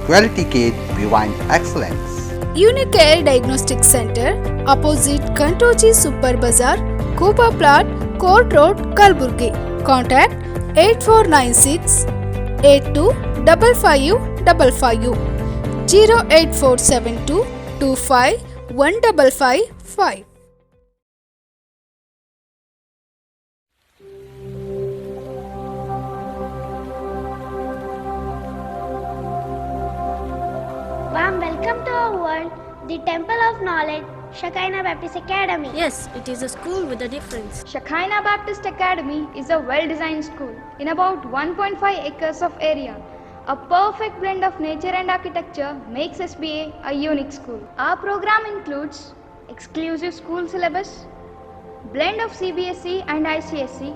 Quality Care Beyond Excellence. Unicare Diagnostic Center, opposite Kantoji Super Bazaar, Kupa Plot, Court Road, Kalburgi. Contact 8496 825555 08472 25 1555. Warm welcome to our world, the Temple of Knowledge, Shekinah Baptist Academy. Yes, it is a school with a difference. Shekinah Baptist Academy is a well-designed school in about 1.5 acres of area. A perfect blend of nature and architecture makes SBA a unique school. Our program includes exclusive school syllabus, blend of CBSE and ICSE,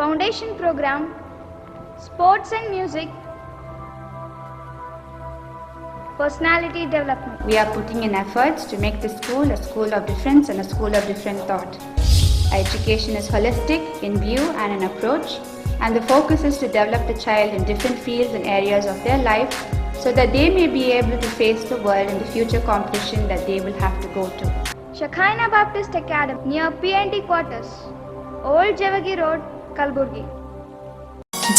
foundation program, sports and music, personality development. We are putting in efforts to make this school a school of difference and a school of different thought. Our education is holistic in view and in approach, and the focus is to develop the child in different fields and areas of their life so that they may be able to face the world and the future competition that they will have to go to. Shekinah Baptist Academy near PNT quarters, Old Javagi Road, Kalburgi.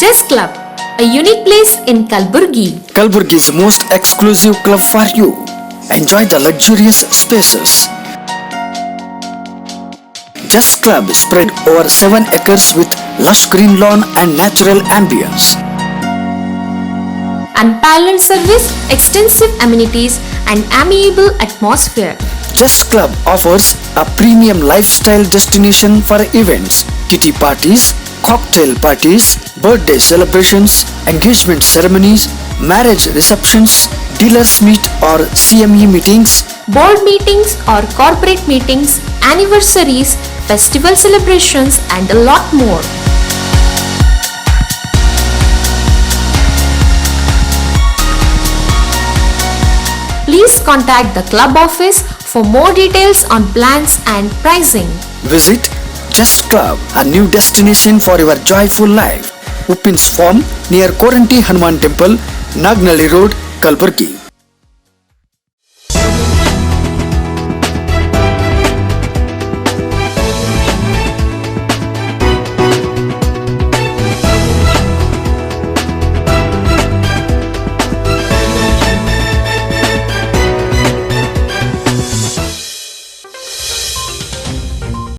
Chess Club, a unique place in Kalburgi. Kalburgi is the most exclusive club for you. Enjoy the luxurious spaces. Chess Club spread over 7 acres with lush green lawn and natural ambience. Unparalleled service, extensive amenities and amiable atmosphere. Chess Club offers a premium lifestyle destination for events, kitty parties, cocktail parties, birthday celebrations, engagement ceremonies, marriage receptions, dealers meet or CME meetings, board meetings or corporate meetings, anniversaries, festival celebrations and a lot more. Please contact the club office for more details on plans and pricing. Visit Chess Club, a new destination for your joyful life. Uppin's Farm near Koranti Hanuman Temple, Nagnalli Road, Kalburgi.